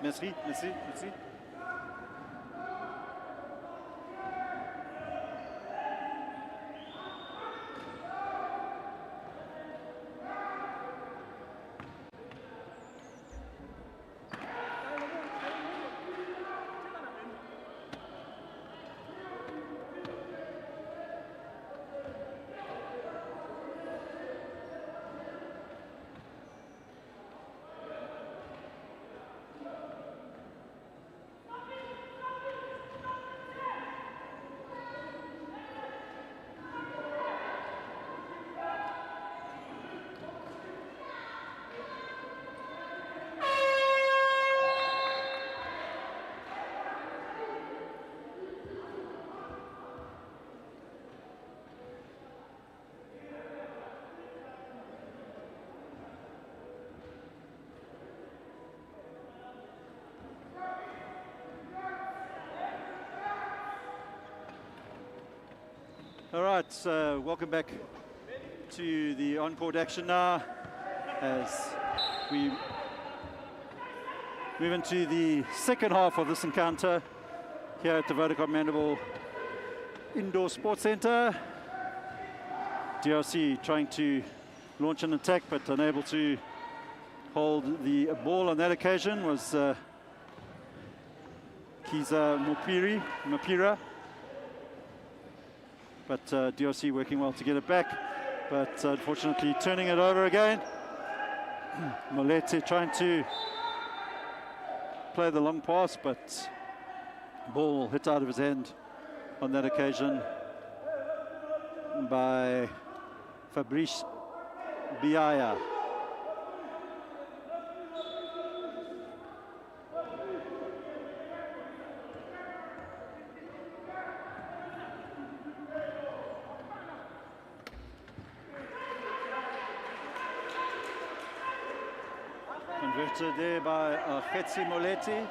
Merci, merci, merci. All right, so welcome back to the on-court action now as we move into the second half of this encounter here at the Vodacom Mandeville Indoor Sports Center. DRC trying to launch an attack but unable to hold the ball on that occasion was Kiza Mapira. But DRC working well to get it back, but unfortunately turning it over again. Molete trying to play the long pass, but ball hit out of his hand on that occasion by Fabrice Biaya. Converted there by Khetsi Moleti.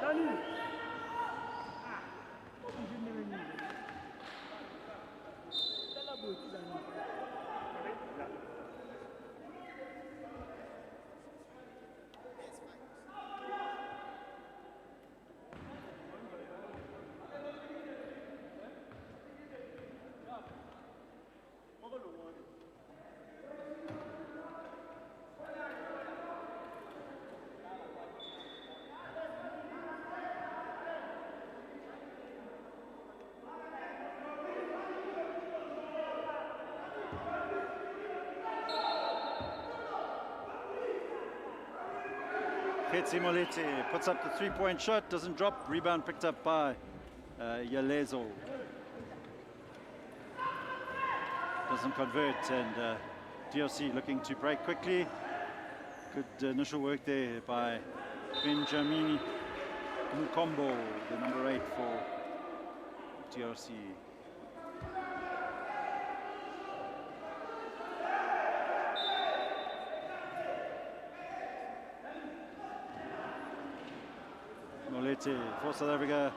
Khetsi Molete puts up the three-point shot, doesn't drop, rebound picked up by Yalezo. Doesn't convert, and DRC looking to break quickly. Good initial work there by Benjamin Mukombo, the number 8 for DRC. Molete for South Africa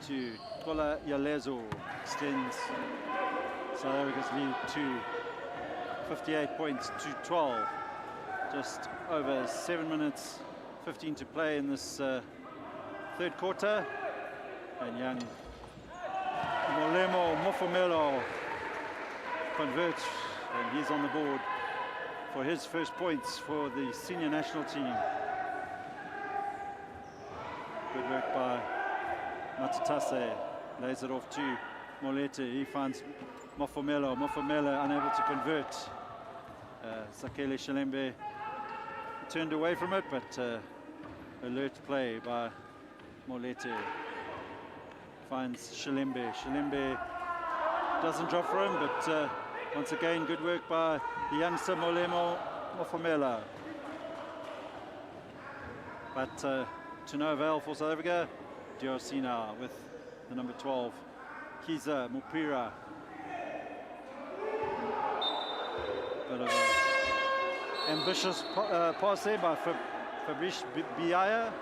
to Kola Yalezo, extends South Africa's lead to 58 points to 12. Just over 7 minutes, 15 to play in this third quarter. And Young Molemo Mofomelo converts, and he's on the board for his first points for the senior national team. Good work by Matatase, lays it off to Molete. He finds Mofomelo. Mofomelo unable to convert. Sakele Shalembe turned away from it, but alert play by Molete. Finds Shalembe. Shalembe doesn't drop for him, but once again, good work by the youngster Molemo Mofomela. But to no avail for South Africa. DRC now with the number 12, Kiza Mupira. Bit of an ambitious pass there by Fabrice Biaya.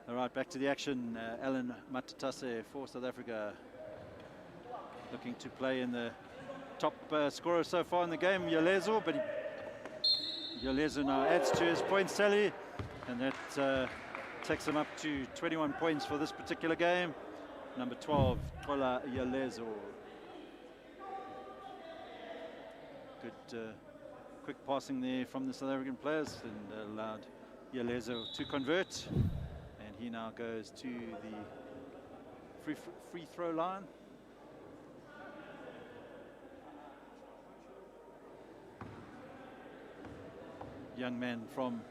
All right, back to the action. Alan Matatase for South Africa, looking to play in the top scorer so far in the game, Yalezo, but Yalezo now adds to his points tally, and that takes him up to 21 points for this particular game. Number 12, Tola Yalezo. Good quick passing there from the South African players and allowed Yalezo to convert. He now goes to the free throw line. Young man from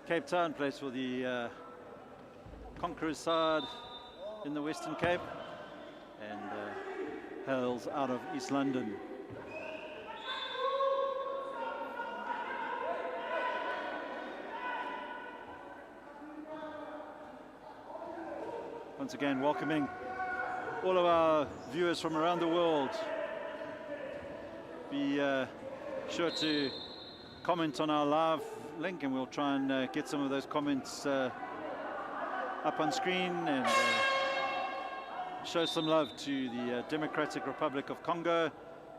Cape Town, plays for the Conquerors side in the Western Cape and hails out of East London. Once again, welcoming all of our viewers from around the world. Be sure to comment on our live link, and we'll try and get some of those comments up on screen and show some love to the Democratic Republic of Congo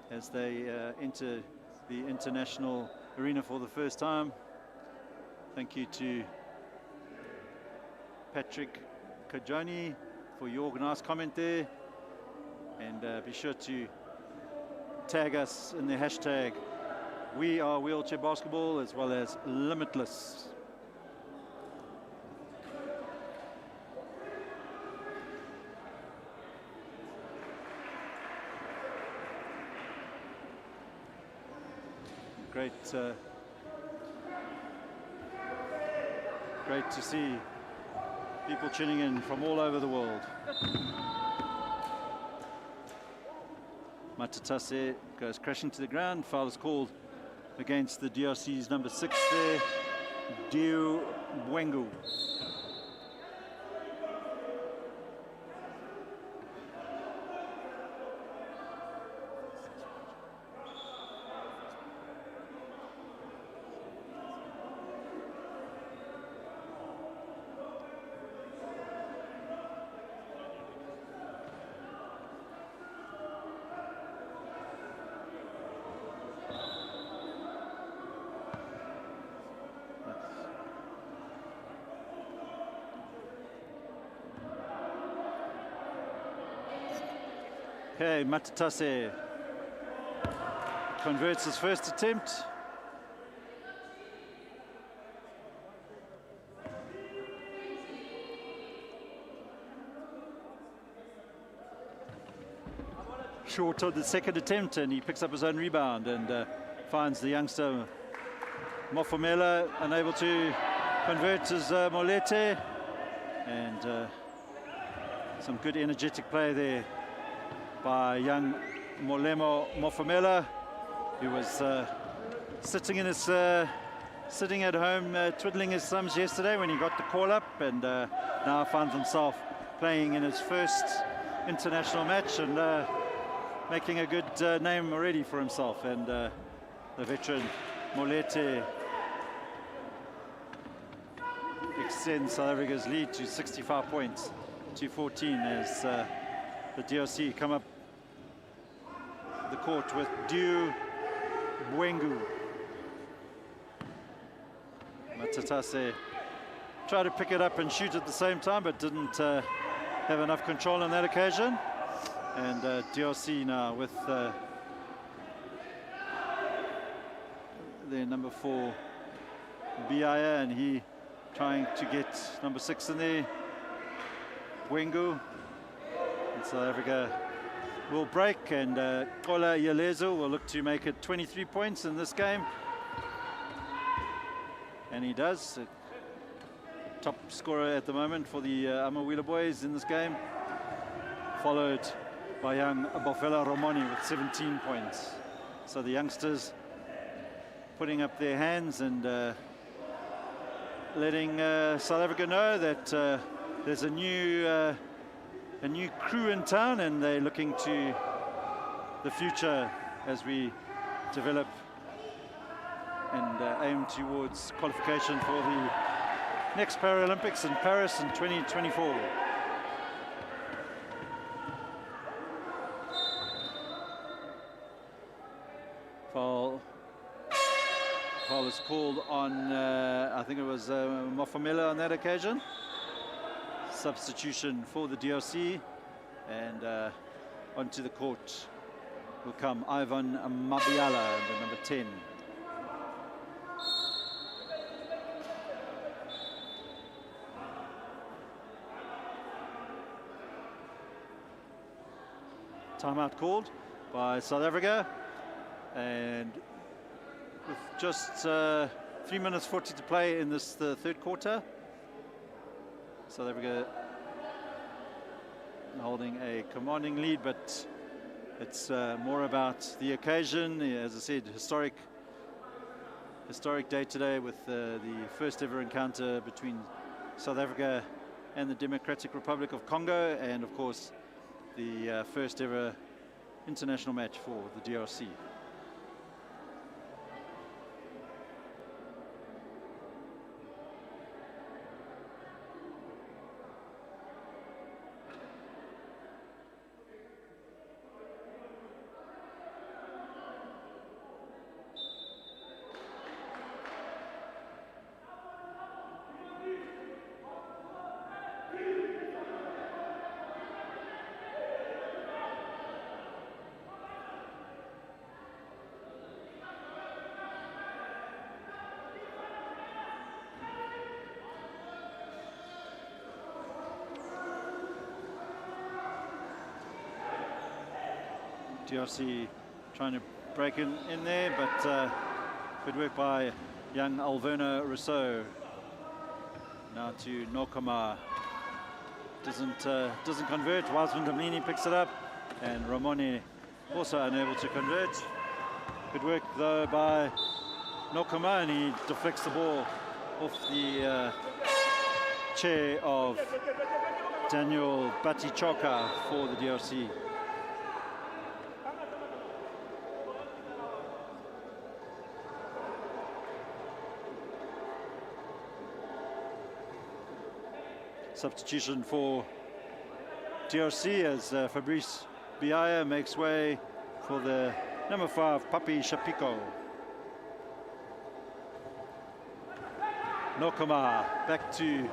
as they enter the international arena for the first time. Thank you to Patrick Kajani for your nice comment there, and be sure to tag us in the hashtag We Are Wheelchair Basketball as well as Limitless. Great to see people tuning in from all over the world. Matatase goes crashing to the ground. Foul is called against the DRC's number 6 there, Diu Bwengu. Okay, Matatase converts his first attempt. Short of the second attempt, and he picks up his own rebound and finds the youngster Mofomela unable to convert his Molete, and some good energetic play there by young Molemo Mofomela, who was sitting at home twiddling his thumbs yesterday when he got the call up, and now finds himself playing in his first international match and making a good name already for himself. And the veteran Molete extends South Africa's lead to 65 points to 14 as the DRC come up the court with Diu Bwengu. Matatase tried to pick it up and shoot at the same time, but didn't have enough control on that occasion. And DRC now with their number 4 Biaya, and he trying to get number 6 in there, Bwengu. And South Africa will break, and Kola Yelezo will look to make it 23 points in this game. And he does. Top scorer at the moment for the Amawheelaboys in this game, followed by young Bofela Romani with 17 points. So the youngsters putting up their hands and letting South Africa know that there's a new crew in town, and they're looking to the future as we develop and aim towards qualification for the next Paralympics in Paris in 2024. Foul was called on, I think it was Mofomela on that occasion. Substitution for the DRC, and onto the court will come Ivan Mabiala, the number 10. Timeout called by South Africa, and with just 3 minutes 40 to play in this the third quarter, South Africa holding a commanding lead, but it's more about the occasion. As I said, historic day today with the first ever encounter between South Africa and the Democratic Republic of Congo, and of course the first ever international match for the DRC. DRC trying to break in there, but good work by young Alverna Rousseau. Now to Nokoma, doesn't convert. Wiseman Damini picks it up, and Ramone also unable to convert. Good work though by Nokoma, and he deflects the ball off the chair of Daniel Batichoka for the DRC. Substitution for DRC as Fabrice Biaya makes way for the number 5, Papi Shapiko. Nokoma back to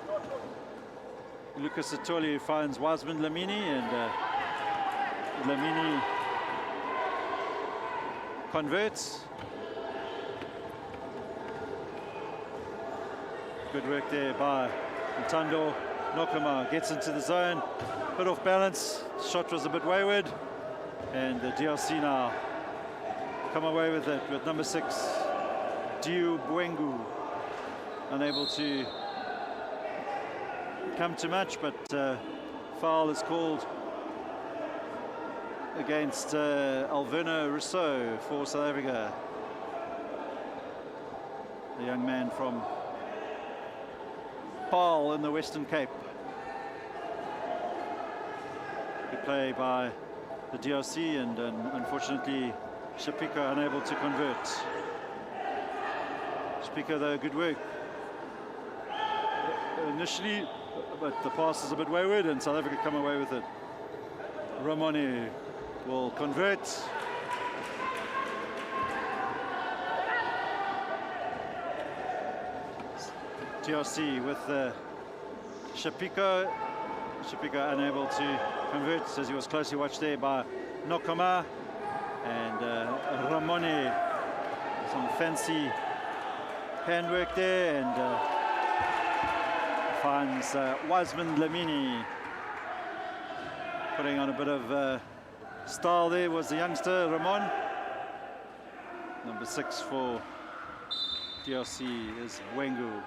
Lucas Satoli, who finds Wiseman Lamini, and Dlamini converts. Good work there by Ntando. Nokoma gets into the zone, bit off balance, shot was a bit wayward, and the DRC now come away with it with number 6, Diu Bwengu, unable to come to much, but foul is called against Alverno Rousseau for South Africa. The young man from Paarl in the Western Cape. Good play by the DRC, and unfortunately Shapika unable to convert. Shapika though, good work initially, but the pass is a bit wayward and South Africa come away with it. Ramone will convert. DRC with Shapika. Shapika unable to convert as he was closely watched there by Nokoma. And Ramone, some fancy handwork there, and finds Wiseman Dlamini. Putting on a bit of style there was the youngster Ramon. Number 6 for DRC is Wengu.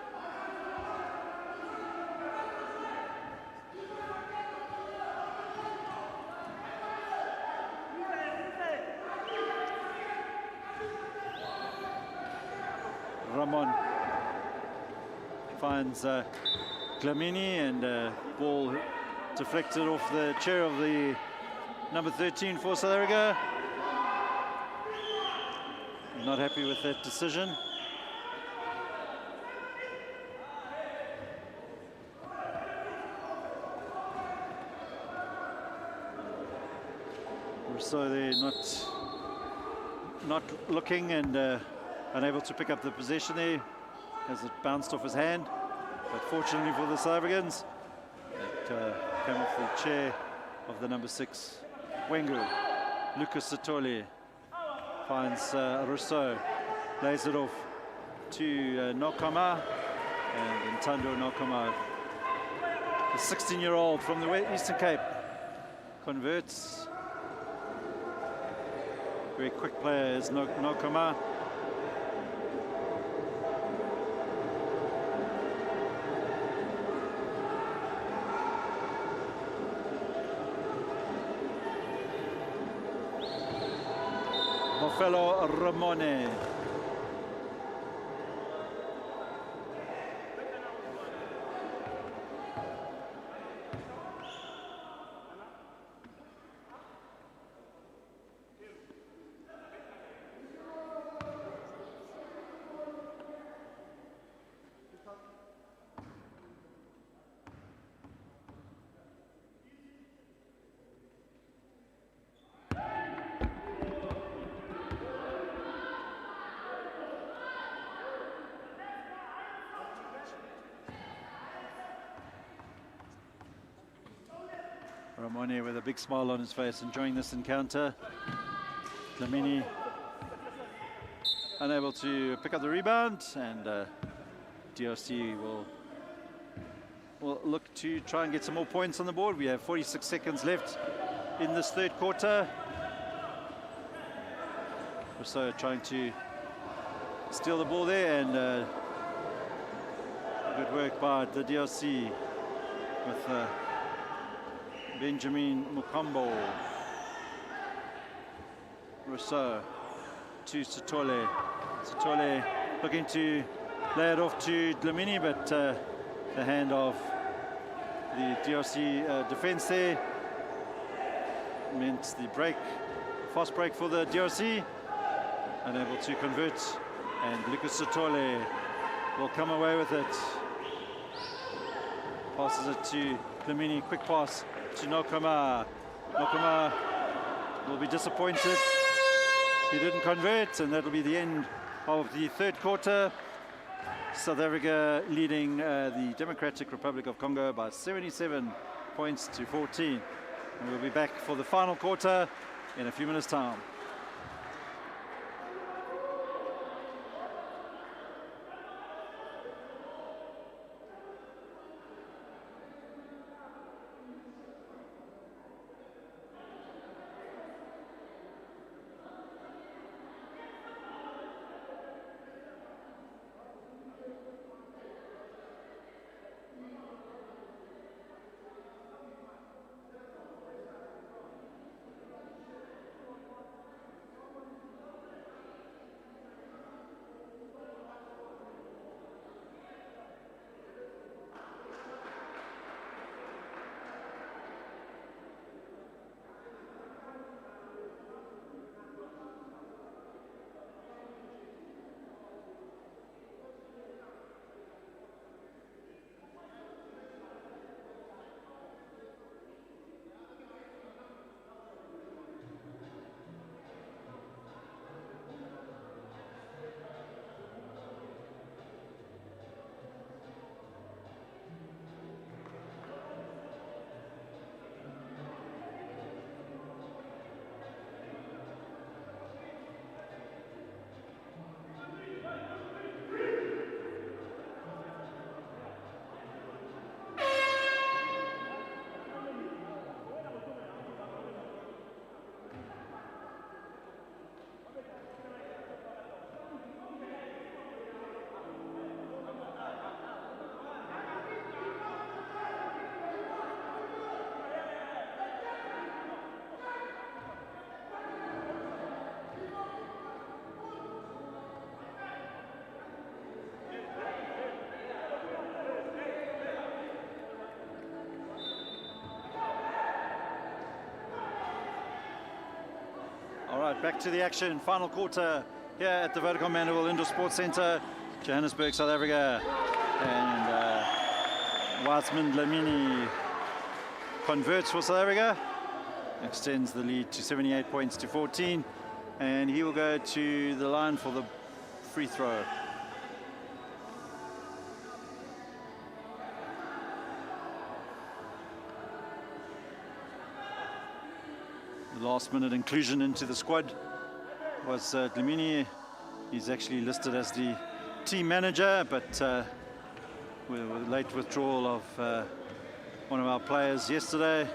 Ramon finds Dlamini, and ball deflected off the chair of the number 13 for South Africa. Not happy with that decision. So they're not looking, and unable to pick up the possession there as it bounced off his hand. But fortunately for the South Africans, it came off the chair of the number 6, Wengu. Lucas Sitole finds Rousseau, lays it off to Nokoma, and Ntando Nokoma, the 16-year-old from the Eastern Cape, converts. Very quick player is Nokoma. Fellow Ramone. Ramone with a big smile on his face, enjoying this encounter. Dlamini unable to pick up the rebound, and DRC will look to try and get some more points on the board. We have 46 seconds left in this third quarter. Rousseau trying to steal the ball there, and good work by the DRC with Benjamin Mukambo. Rousseau to Sitole. Sitole looking to lay it off to Dlamini, but the hand of the DRC defense there meant the break, fast break for the DRC. Unable to convert, and Lucas Sitole will come away with it. Passes it to Dlamini, quick pass to Nokoma. Nokoma will be disappointed. He didn't convert, and that'll be the end of the third quarter. South Africa leading the Democratic Republic of Congo by 77 points to 14. And we'll be back for the final quarter in a few minutes' time. All right, back to the action. Final quarter here at the Vodacom Mandeville Indoor Sports Centre, Johannesburg, South Africa. And Wiseman Dlamini converts for South Africa, extends the lead to 78 points to 14, and he will go to the line for the free throw. Last minute inclusion into the squad was Dlamini. He's actually listed as the team manager, but with a late withdrawal of one of our players yesterday,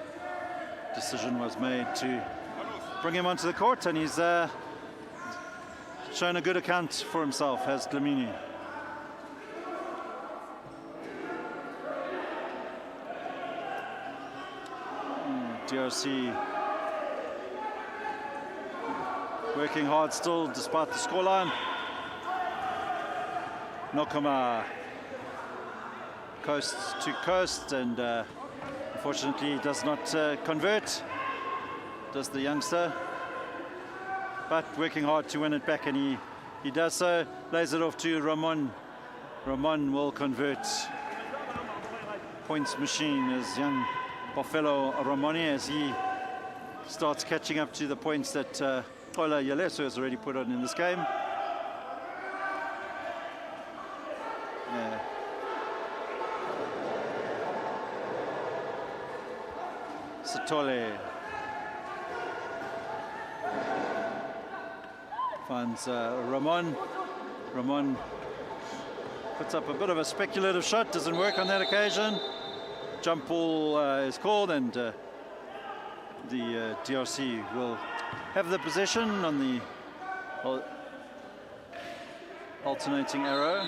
decision was made to bring him onto the court, and he's shown a good account for himself, has Dlamini. DRC working hard still despite the scoreline. Nokoma coast to coast, and unfortunately does not convert, does the youngster, but working hard to win it back, and he does so. Lays it off to Ramon. Ramon will convert. Points machine is young Buffalo Ramoni, as he starts catching up to the points that Ola Yaleso has already put on in this game. Satole finds Ramon. Ramon puts up a bit of a speculative shot, doesn't work on that occasion. Jump ball is called, and the DRC will have the possession on the alternating arrow.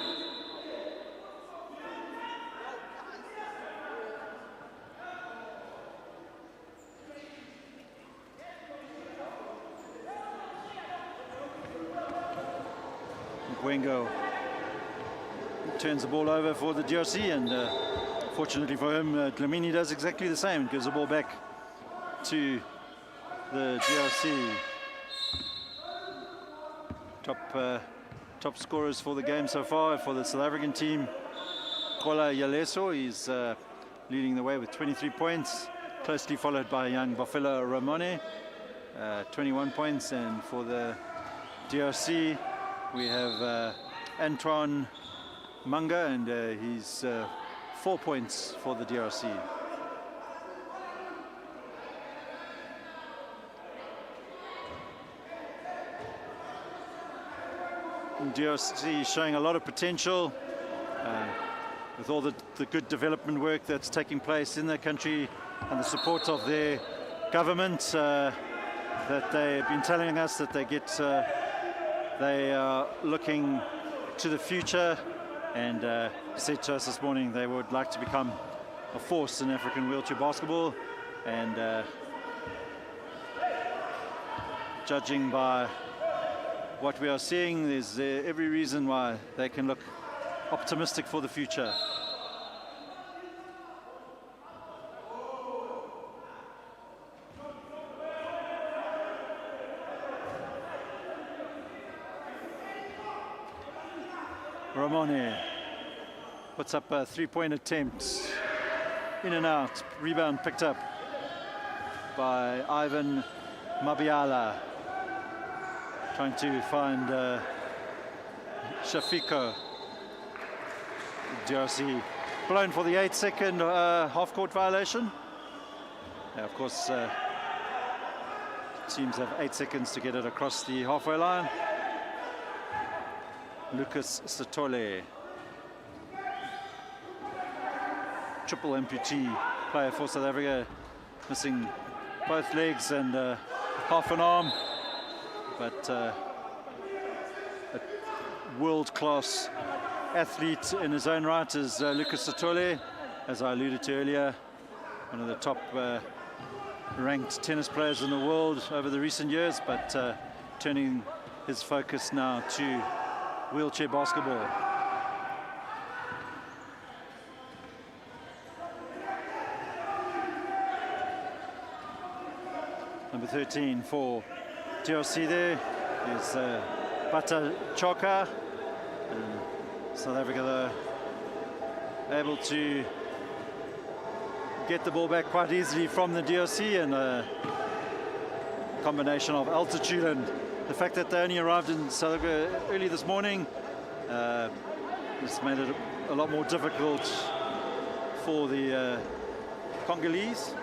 Wengo turns the ball over for the DRC, and fortunately for him, Dlamini does exactly the same, gives the ball back to the DRC. Top scorers for the game so far for the South African team. Kola Yaleso is leading the way with 23 points, closely followed by young Buffalo Ramone, 21 points, and for the DRC we have Antoine Manga, and he's 4 points for the DRC. DRC showing a lot of potential with all the good development work that's taking place in their country and the support of their government that they've been telling us that they are looking to the future, and said to us this morning they would like to become a force in African wheelchair basketball, and judging by what we are seeing, there's every reason why they can look optimistic for the future. Ramone puts up a three-point attempt, in and out, rebound picked up by Ivan Mabiala, trying to find Shafiko. DRC blown for the 8-second half-court violation. Yeah, of course, teams have 8 seconds to get it across the halfway line. Lucas Satole, triple amputee player for South Africa, missing both legs and half an arm, but a world-class athlete in his own right is Lucas Satole, as I alluded to earlier, one of the top ranked tennis players in the world over the recent years, but turning his focus now to wheelchair basketball. Number 13 for DRC there is Bata Choka. South Africa though able to get the ball back quite easily from the DRC, and a combination of altitude and the fact that they only arrived in South Africa early this morning has made it a lot more difficult for the Congolese.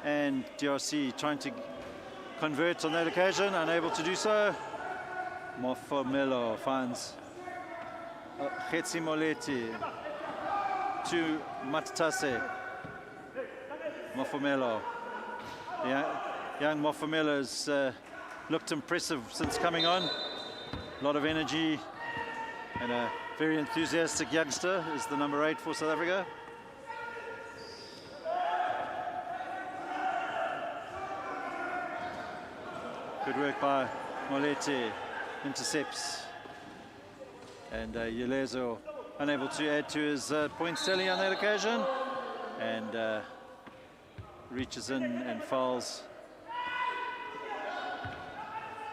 And DRC trying to convert on that occasion, unable to do so. Mofomelo finds Khetsi Moleti to Matatase. Mofomelo. Young Mofomelo has looked impressive since coming on. A lot of energy and a very enthusiastic youngster is the number 8 for South Africa. Good work by Molete, intercepts, and Yelezo unable to add to his points tally on that occasion, and reaches in and fouls.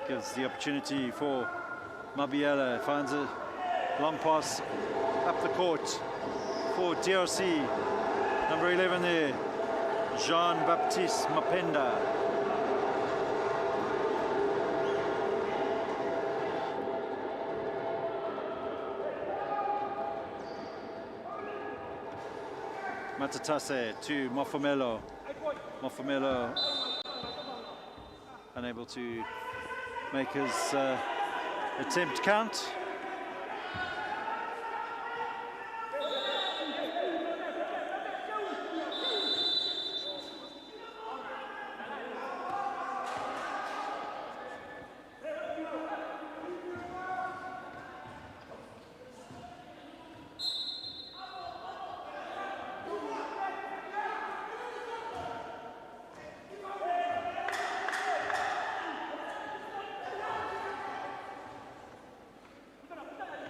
Gives the opportunity for Mabiala, finds a long pass up the court for DRC. Number 11 there, Jean-Baptiste Mapenda. Matatase to Mofomelo. Mofomelo unable to make his attempt count.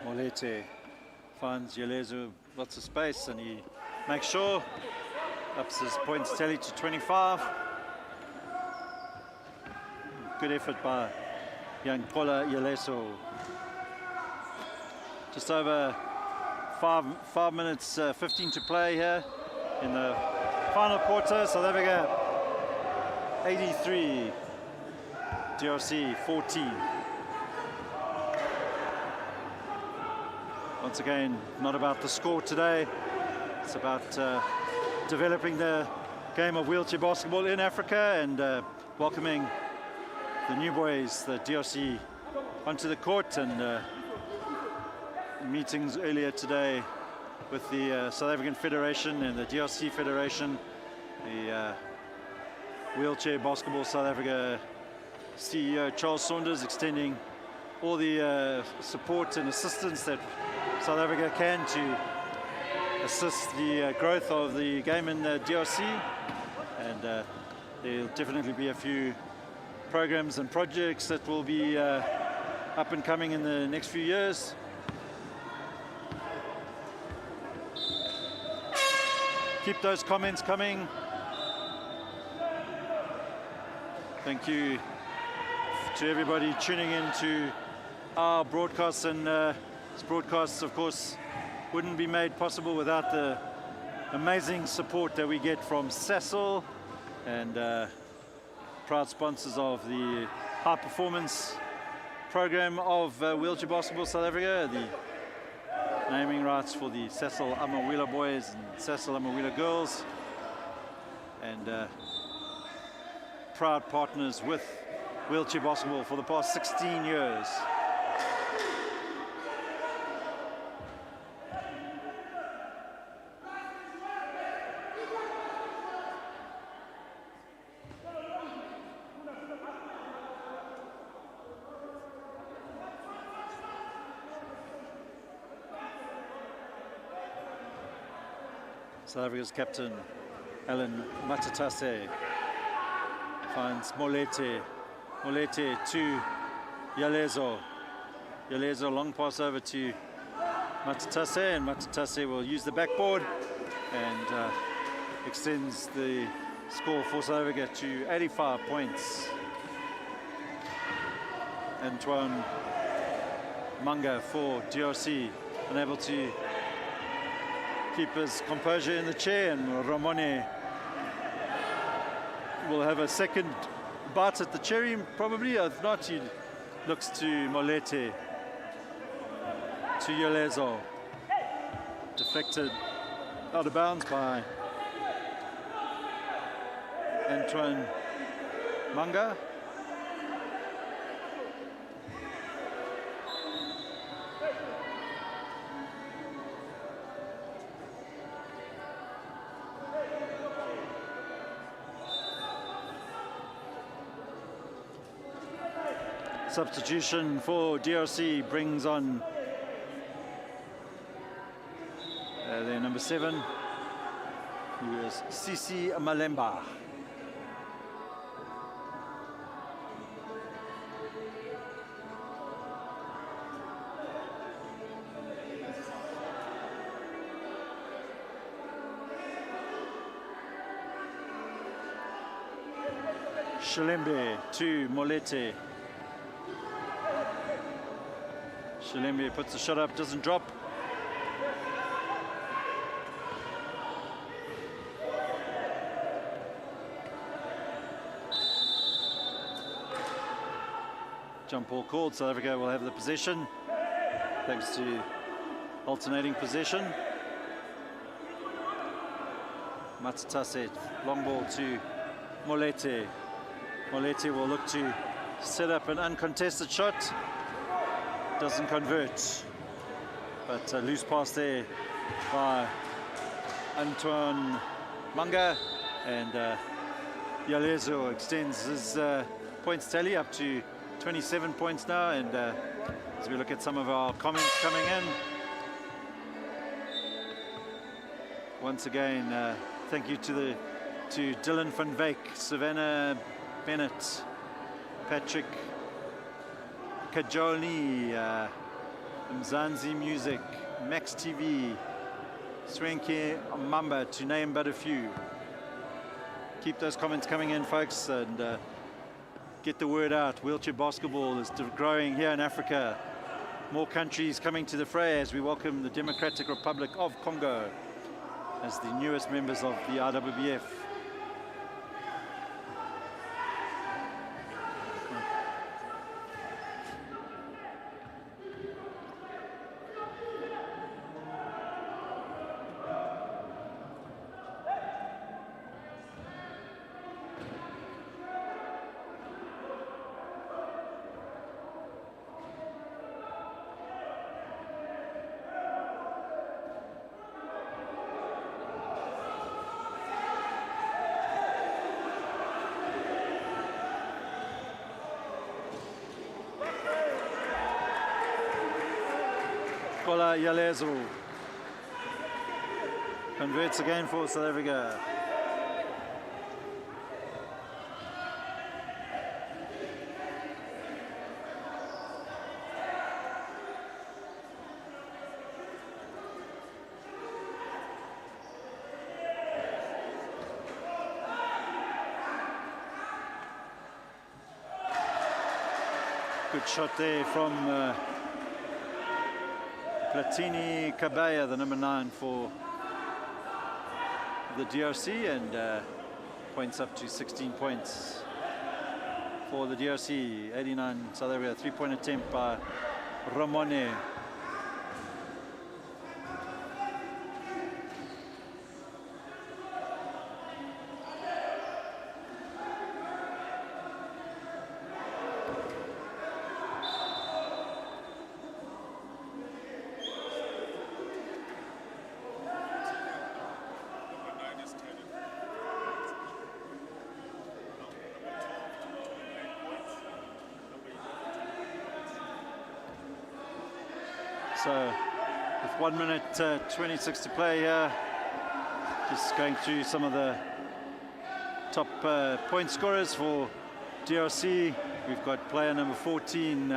Molete finds Yelezo lots of space and he makes sure, ups his points tally to 25. Good effort by young Paula Yelezo. Just over 5 minutes 15 to play here in the final quarter. South Africa 83, DRC 14. Once again, not about the score today. It's about developing the game of wheelchair basketball in Africa and welcoming the new boys, the DRC, onto the court. And meetings earlier today with the South African Federation and the DRC Federation, the Wheelchair Basketball South Africa CEO Charles Saunders extending all the support and assistance that South Africa can to assist the growth of the game in the DRC, and there'll definitely be a few programs and projects that will be up and coming in the next few years. Keep those comments coming. Thank you to everybody tuning in to our broadcasts, and this broadcast, of course, wouldn't be made possible without the amazing support that we get from Sasol and proud sponsors of the high performance program of Wheelchair Basketball South Africa, the naming rights for the Sasol Amawheelaboys and Sasol Amawheela girls, and proud partners with Wheelchair Basketball for the past 16 years. South Africa's captain, Alan Matatase, finds Molete. Molete to Yelezo. Yelezo, long pass over to Matatase, and Matatase will use the backboard and extends the score for South Africa to 85 points. Antoine Manga for DRC, unable to keep his composure in the chair, and Ramone will have a second bite at the cherry, probably. If not, he looks to Molete, to Yelezo. Deflected out of bounds by Antoine Manga. Substitution for DRC brings on their number 7, who is Sisi Malemba. Shalembe to Molete. Shalembe puts the shot up, doesn't drop. Jump ball called. South Africa will have the possession thanks to alternating possession. Matatase, long ball to Molete. Molete will look to set up an uncontested shot. Doesn't convert, but loose pass there by Antoine Manga, and Yelezo extends his points tally up to 27 points now. And as we look at some of our comments coming in, once again, thank you to Dylan van Wyk, Savannah Bennett, Patrick Kajoli, Mzansi Music, Max TV, Swenke Mamba, to name but a few. Keep those comments coming in, folks, and get the word out. Wheelchair basketball is growing here in Africa. More countries coming to the fray as we welcome the Democratic Republic of Congo as the newest members of the IWBF. Kola Yalezo converts again for South Africa. Good shot there from Platini Kabaya, the number 9 for the DRC, and points up to 16 points for the DRC. 89 South Africa, 3-point attempt by Ramone. So with 1 minute 26 to play here, just going through some of the top point scorers for DRC. We've got player number 14,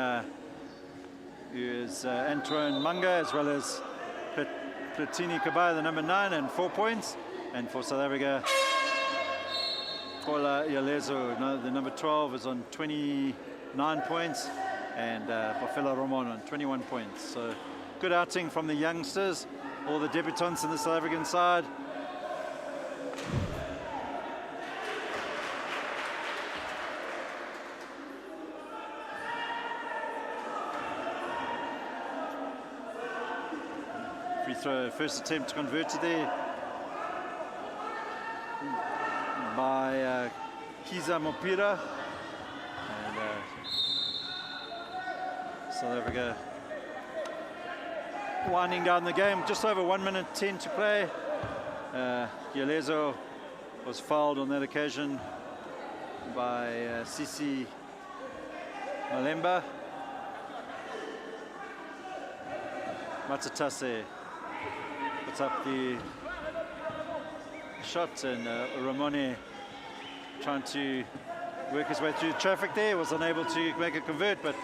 who is Antoine Manga, as well as Platini Kabaya, the number 9, and 4 points. And for South Africa, Kola Yalezo, the number 12, is on 29 points, and Bafela Roman on 21 points. So good outing from the youngsters, all the debutants in the South African side. Free throw, first attempt converted there by Kiza Mopira. And South Africa winding down the game, just over 1 minute 10 to play. Yalezo was fouled on that occasion by Sisi Malemba. Matatase puts up the shot, and Ramone trying to work his way through the traffic there, was unable to make a convert, but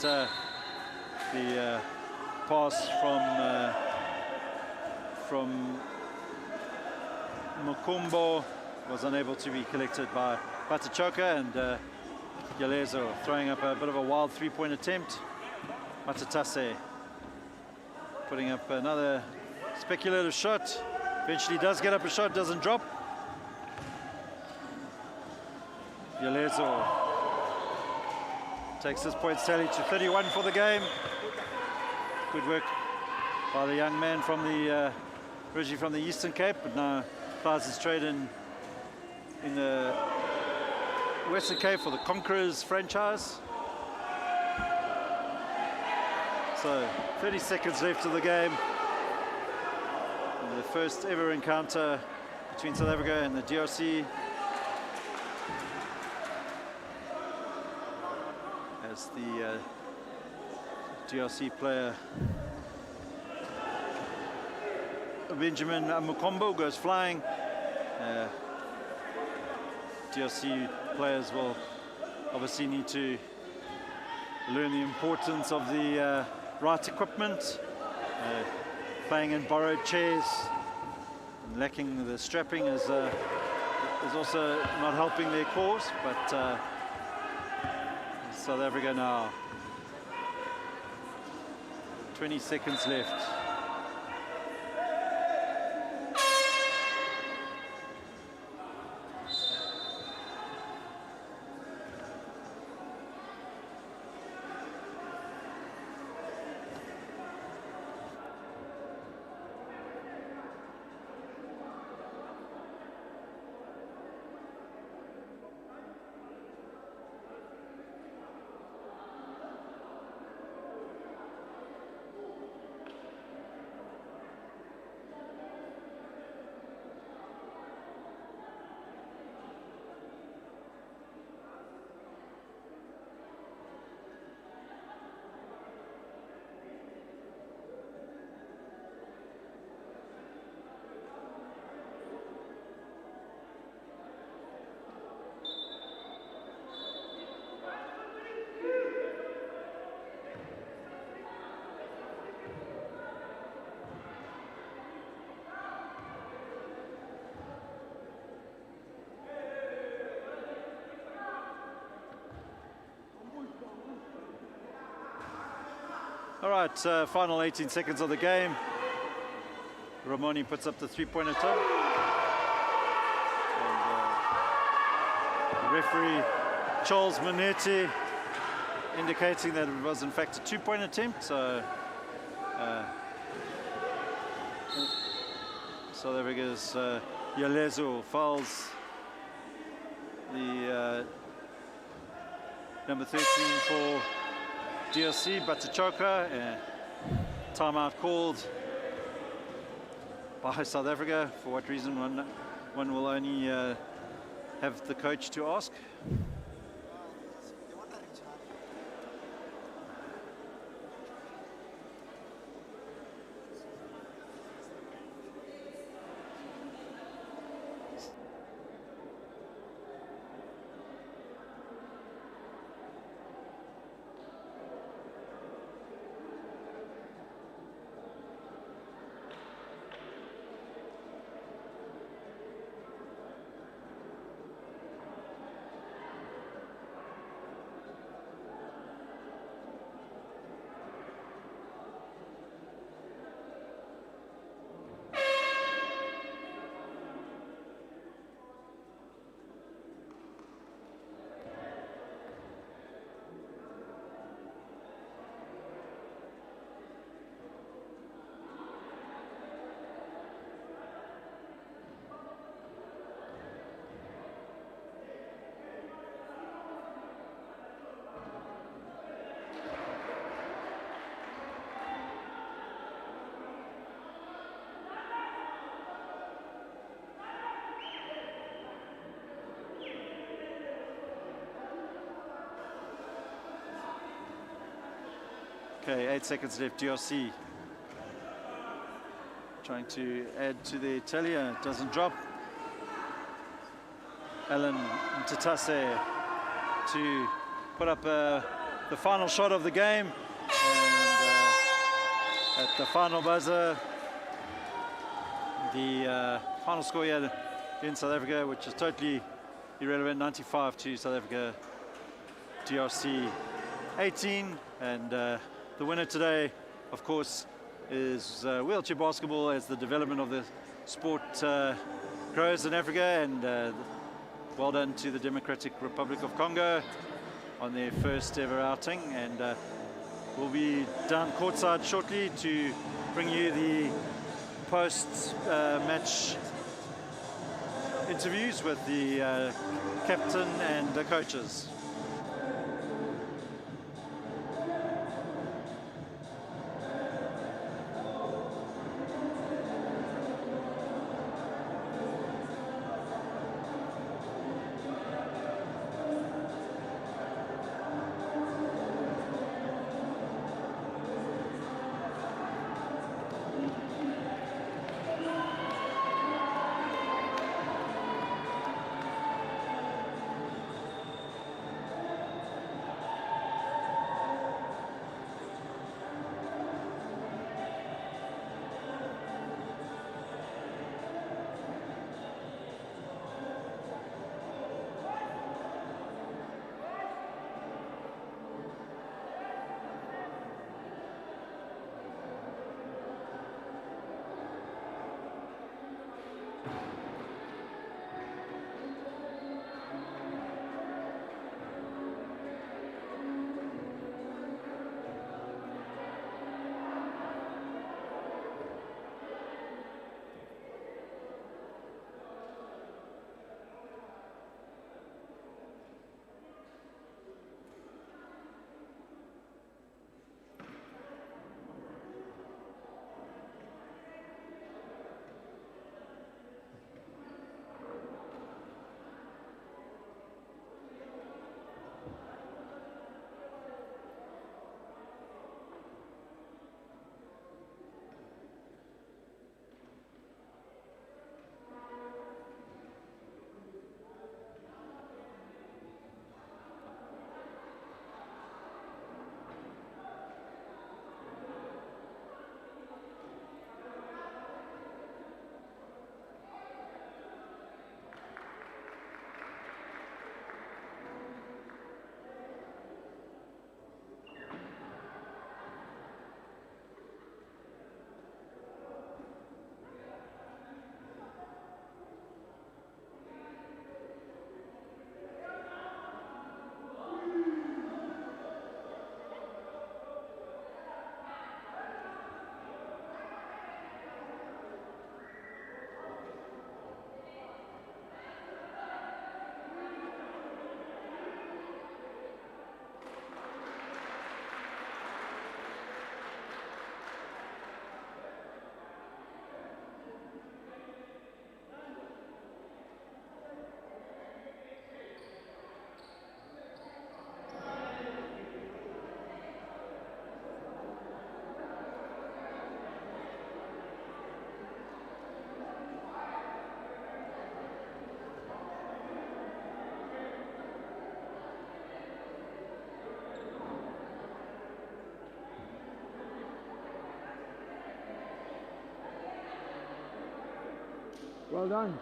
the pass from Mukumbo was unable to be collected by Batachoka, and Yalezo throwing up a bit of a wild 3-point attempt. Matatase putting up another speculative shot. Eventually does get up a shot, doesn't drop. Yalezo takes his points tally to 31 for the game. Good work by the young man from the originally from the Eastern Cape, but now applies his trade in the Western Cape for the Conquerors franchise. So 30 seconds left of the game. And the first ever encounter between South Africa and the DRC. As the DRC player Benjamin Mukombo goes flying. DRC players will obviously need to learn the importance of the right equipment playing in borrowed chairs, and lacking the strapping is also not helping their cause. But South Africa now, 20 seconds left. All right, final 18 seconds of the game. Ramoni puts up the three-point attempt. And referee Charles Manetti indicating that it was in fact a two-point attempt. So South Africa's Yalezo fouls the number 13 for DRC, Batachoka. Timeout called by South Africa. For what reason, one will only have the coach to ask. Okay, 8 seconds left. DRC trying to add to the tally. It doesn't drop. Alan Mtatase to put up the final shot of the game. And at the final buzzer, the final score here in South Africa, which is totally irrelevant, 95 to South Africa, DRC 18. And the winner today, of course, is wheelchair basketball as the development of the sport grows in Africa. And well done to the Democratic Republic of Congo on their first ever outing. And we'll be down courtside shortly to bring you the post-match interviews with the captain and the coaches. Well done.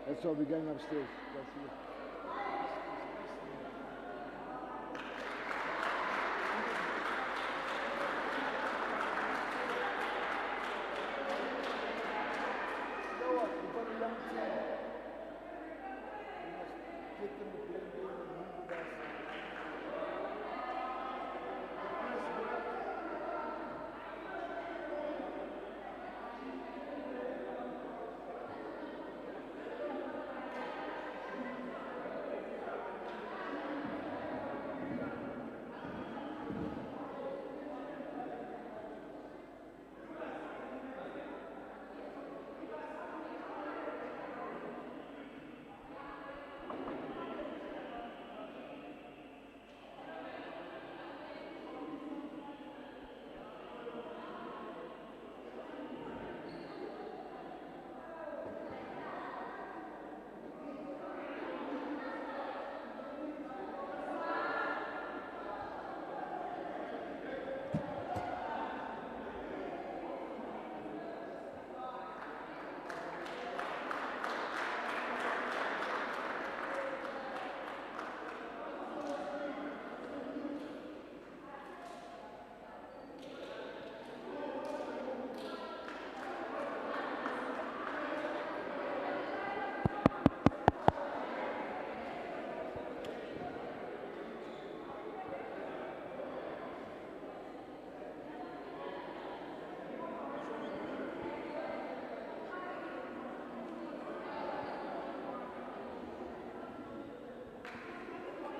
That's why we're going upstairs. That's it. You know what? We've got a young team. We must get them to blend in and move with us.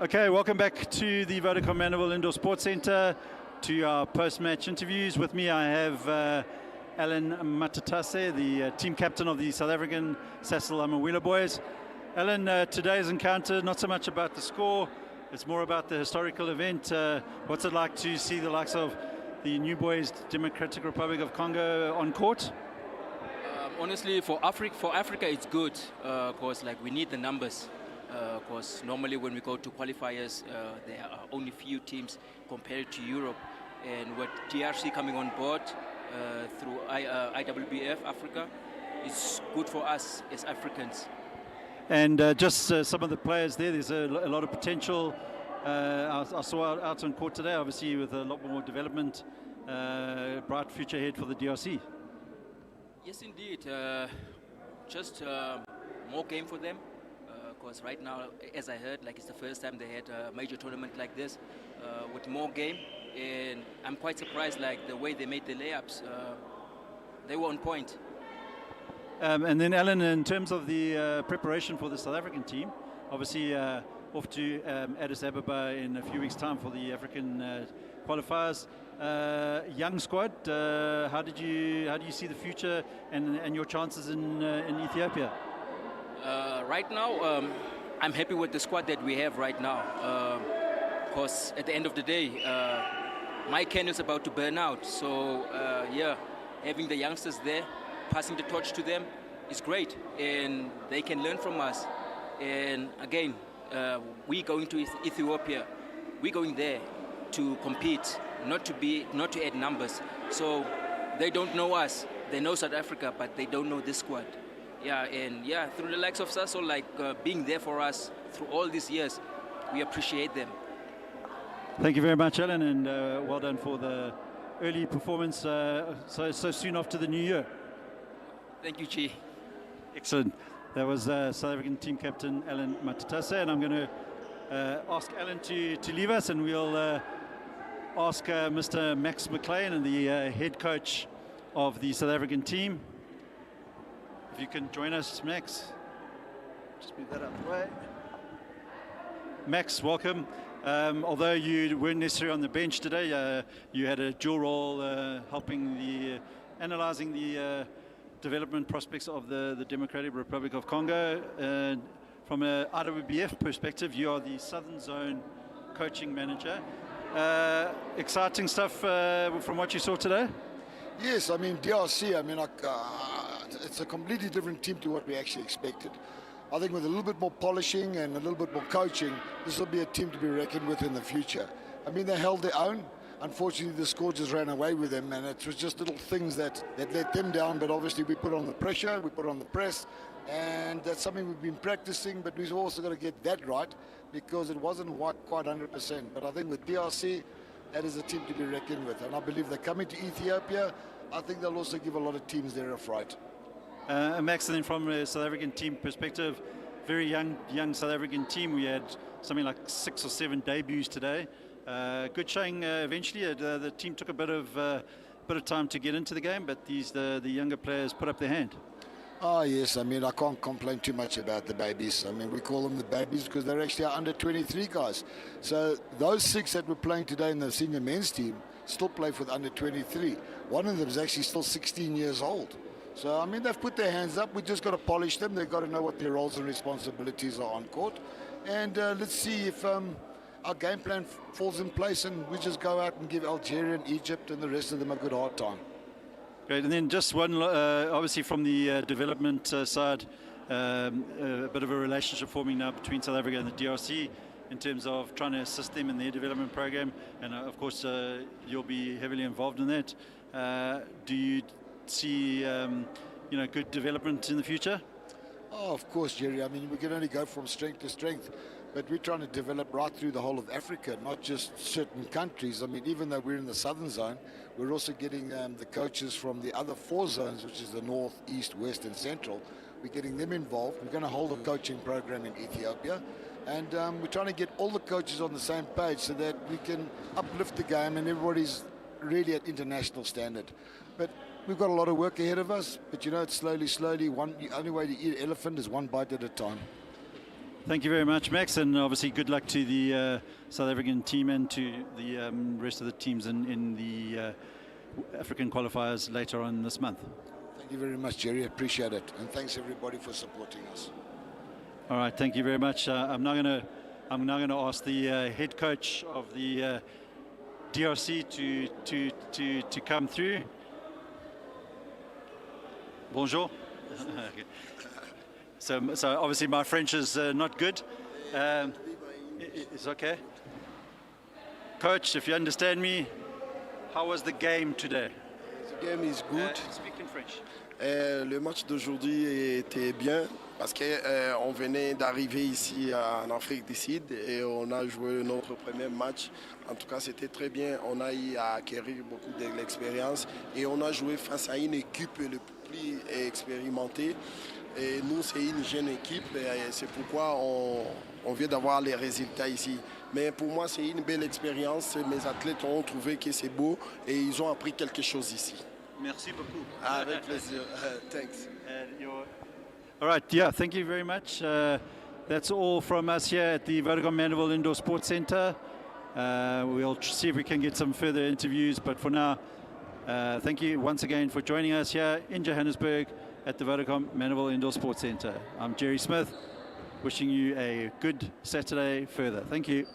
Okay, welcome back to the Vodacom Mandeville Indoor Sports Centre, to our post-match interviews. With me I have Alan Matatase, the team captain of the South African Sasol Amawheelaboys. Alan, today's encounter, not so much about the score, it's more about the historical event. What's it like to see the likes of the new boys, Democratic Republic of Congo, on court? Honestly, for Africa, it's good because like we need the numbers. Because normally when we go to qualifiers, there are only few teams compared to Europe. And with DRC coming on board through IWBF Africa, it's good for us as Africans. And just some of the players there's a lot of potential. I saw out on court today, obviously with a lot more development, bright future ahead for the DRC. Yes, indeed. Just more game for them. Because right now, as I heard, like it's the first time they had a major tournament like this with more game, and I'm quite surprised like the way they made the layups. They were on point. And then Alan, in terms of the preparation for the South African team, obviously off to Addis Ababa in a few weeks' time for the African qualifiers. Young squad. How do you see the future and your chances in Ethiopia? Right now, I'm happy with the squad that we have right now. Because at the end of the day, my can is about to burn out. So yeah, having the youngsters there, passing the torch to them is great, and they can learn from us. And again, we going to Ethiopia. We're going there to compete, not to add numbers. So they don't know us. They know South Africa, but they don't know this squad. Yeah, and yeah, through the likes of Sasol, like being there for us through all these years, we appreciate them. Thank you very much, Alan, and well done for the early performance so soon after the new year. Thank you, Chi. Excellent. That was South African team captain Alan Matatase, and I'm going to ask Alan to leave us, and we'll ask Mr. Max McLean, the head coach of the South African team. If you can join us, Max. Just move that out of the way. Max, welcome. Although you weren't necessarily on the bench today, you had a dual role helping analysing the development prospects of the Democratic Republic of Congo. From an IWBF perspective, you are the Southern Zone coaching manager. Exciting stuff from what you saw today? Yes, I mean, DRC, it's a completely different team to what we actually expected. I think with a little bit more polishing and a little bit more coaching, this will be a team to be reckoned with in the future. I mean, they held their own. unfortunately, the score just ran away with them, and it was just little things that let them down. But obviously, we put on the pressure, we put on the press, and that's something we've been practicing. But we've also got to get that right, because it wasn't quite 100%. But I think with DRC, that is a team to be reckoned with, and I believe they're coming to Ethiopia. I think they'll also give a lot of teams there a fright. Max, and then from a South African team perspective, very young South African team. We had something like 6 or 7 debuts today. Good showing eventually. The team took a bit of time to get into the game, but the younger players put up their hand. Oh, yes. I mean, I can't complain too much about the babies. I mean, we call them the babies because they're actually our under 23 guys. So those 6 that were playing today in the senior men's team still play for the under 23. One of them is actually still 16 years old. So, I mean, they've put their hands up. We just got to polish them. They've got to know what their roles and responsibilities are on court. And let's see if our game plan falls in place and we just go out and give Algeria and Egypt and the rest of them a good hard time. Great. And then just one, obviously from the development side, a bit of a relationship forming now between South Africa and the DRC in terms of trying to assist them in their development program. And of course, you'll be heavily involved in that. Do you see good development in the future? Oh, of course, Jerry. I mean, we can only go from strength to strength, but we're trying to develop right through the whole of Africa, not just certain countries. I mean, even though we're in the southern zone, we're also getting the coaches from the other 4 zones, which is the north, east, west, and central. We're getting them involved. We're going to hold a coaching program in Ethiopia, and we're trying to get all the coaches on the same page so that we can uplift the game and everybody's really at international standard. But we've got a lot of work ahead of us, but it's slowly. The only way to eat an elephant is one bite at a time. Thank you very much, Max, and obviously good luck to the South African team and to the rest of the teams in the African qualifiers later on this month. Thank you very much, Jerry. I appreciate it, and thanks everybody for supporting us. All right, thank you very much. I'm now going to ask the head coach of the DRC to come through. Bonjour. So obviously my French is not good. It's okay. Coach, if you understand me, how was the game today? The game is good. Speak in French. Le match d'aujourd'hui était bien parce qu'on venait d'arriver ici en Afrique du Sud et on a joué notre premier match. En tout cas, c'était très bien. On a eu à acquérir beaucoup de l'expérience et on a joué face à une équipe le plus expérimentée. Et nous, c'est une jeune équipe et c'est pourquoi on vient d'avoir les résultats ici. Mais pour moi, c'est une belle expérience. Mes athlètes ont trouvé que c'est beau et ils ont appris quelque chose ici. Merci beaucoup. Avec plaisir. Thanks. All right, yeah, thank you very much. That's all from us here at the Vodacom Mandeville Indoor Sports Center. We'll see if we can get some further interviews, but for now, thank you once again for joining us here in Johannesburg at the Vodacom Mandeville Indoor Sports Center. I'm Jerry Smith, wishing you a good Saturday further. Thank you.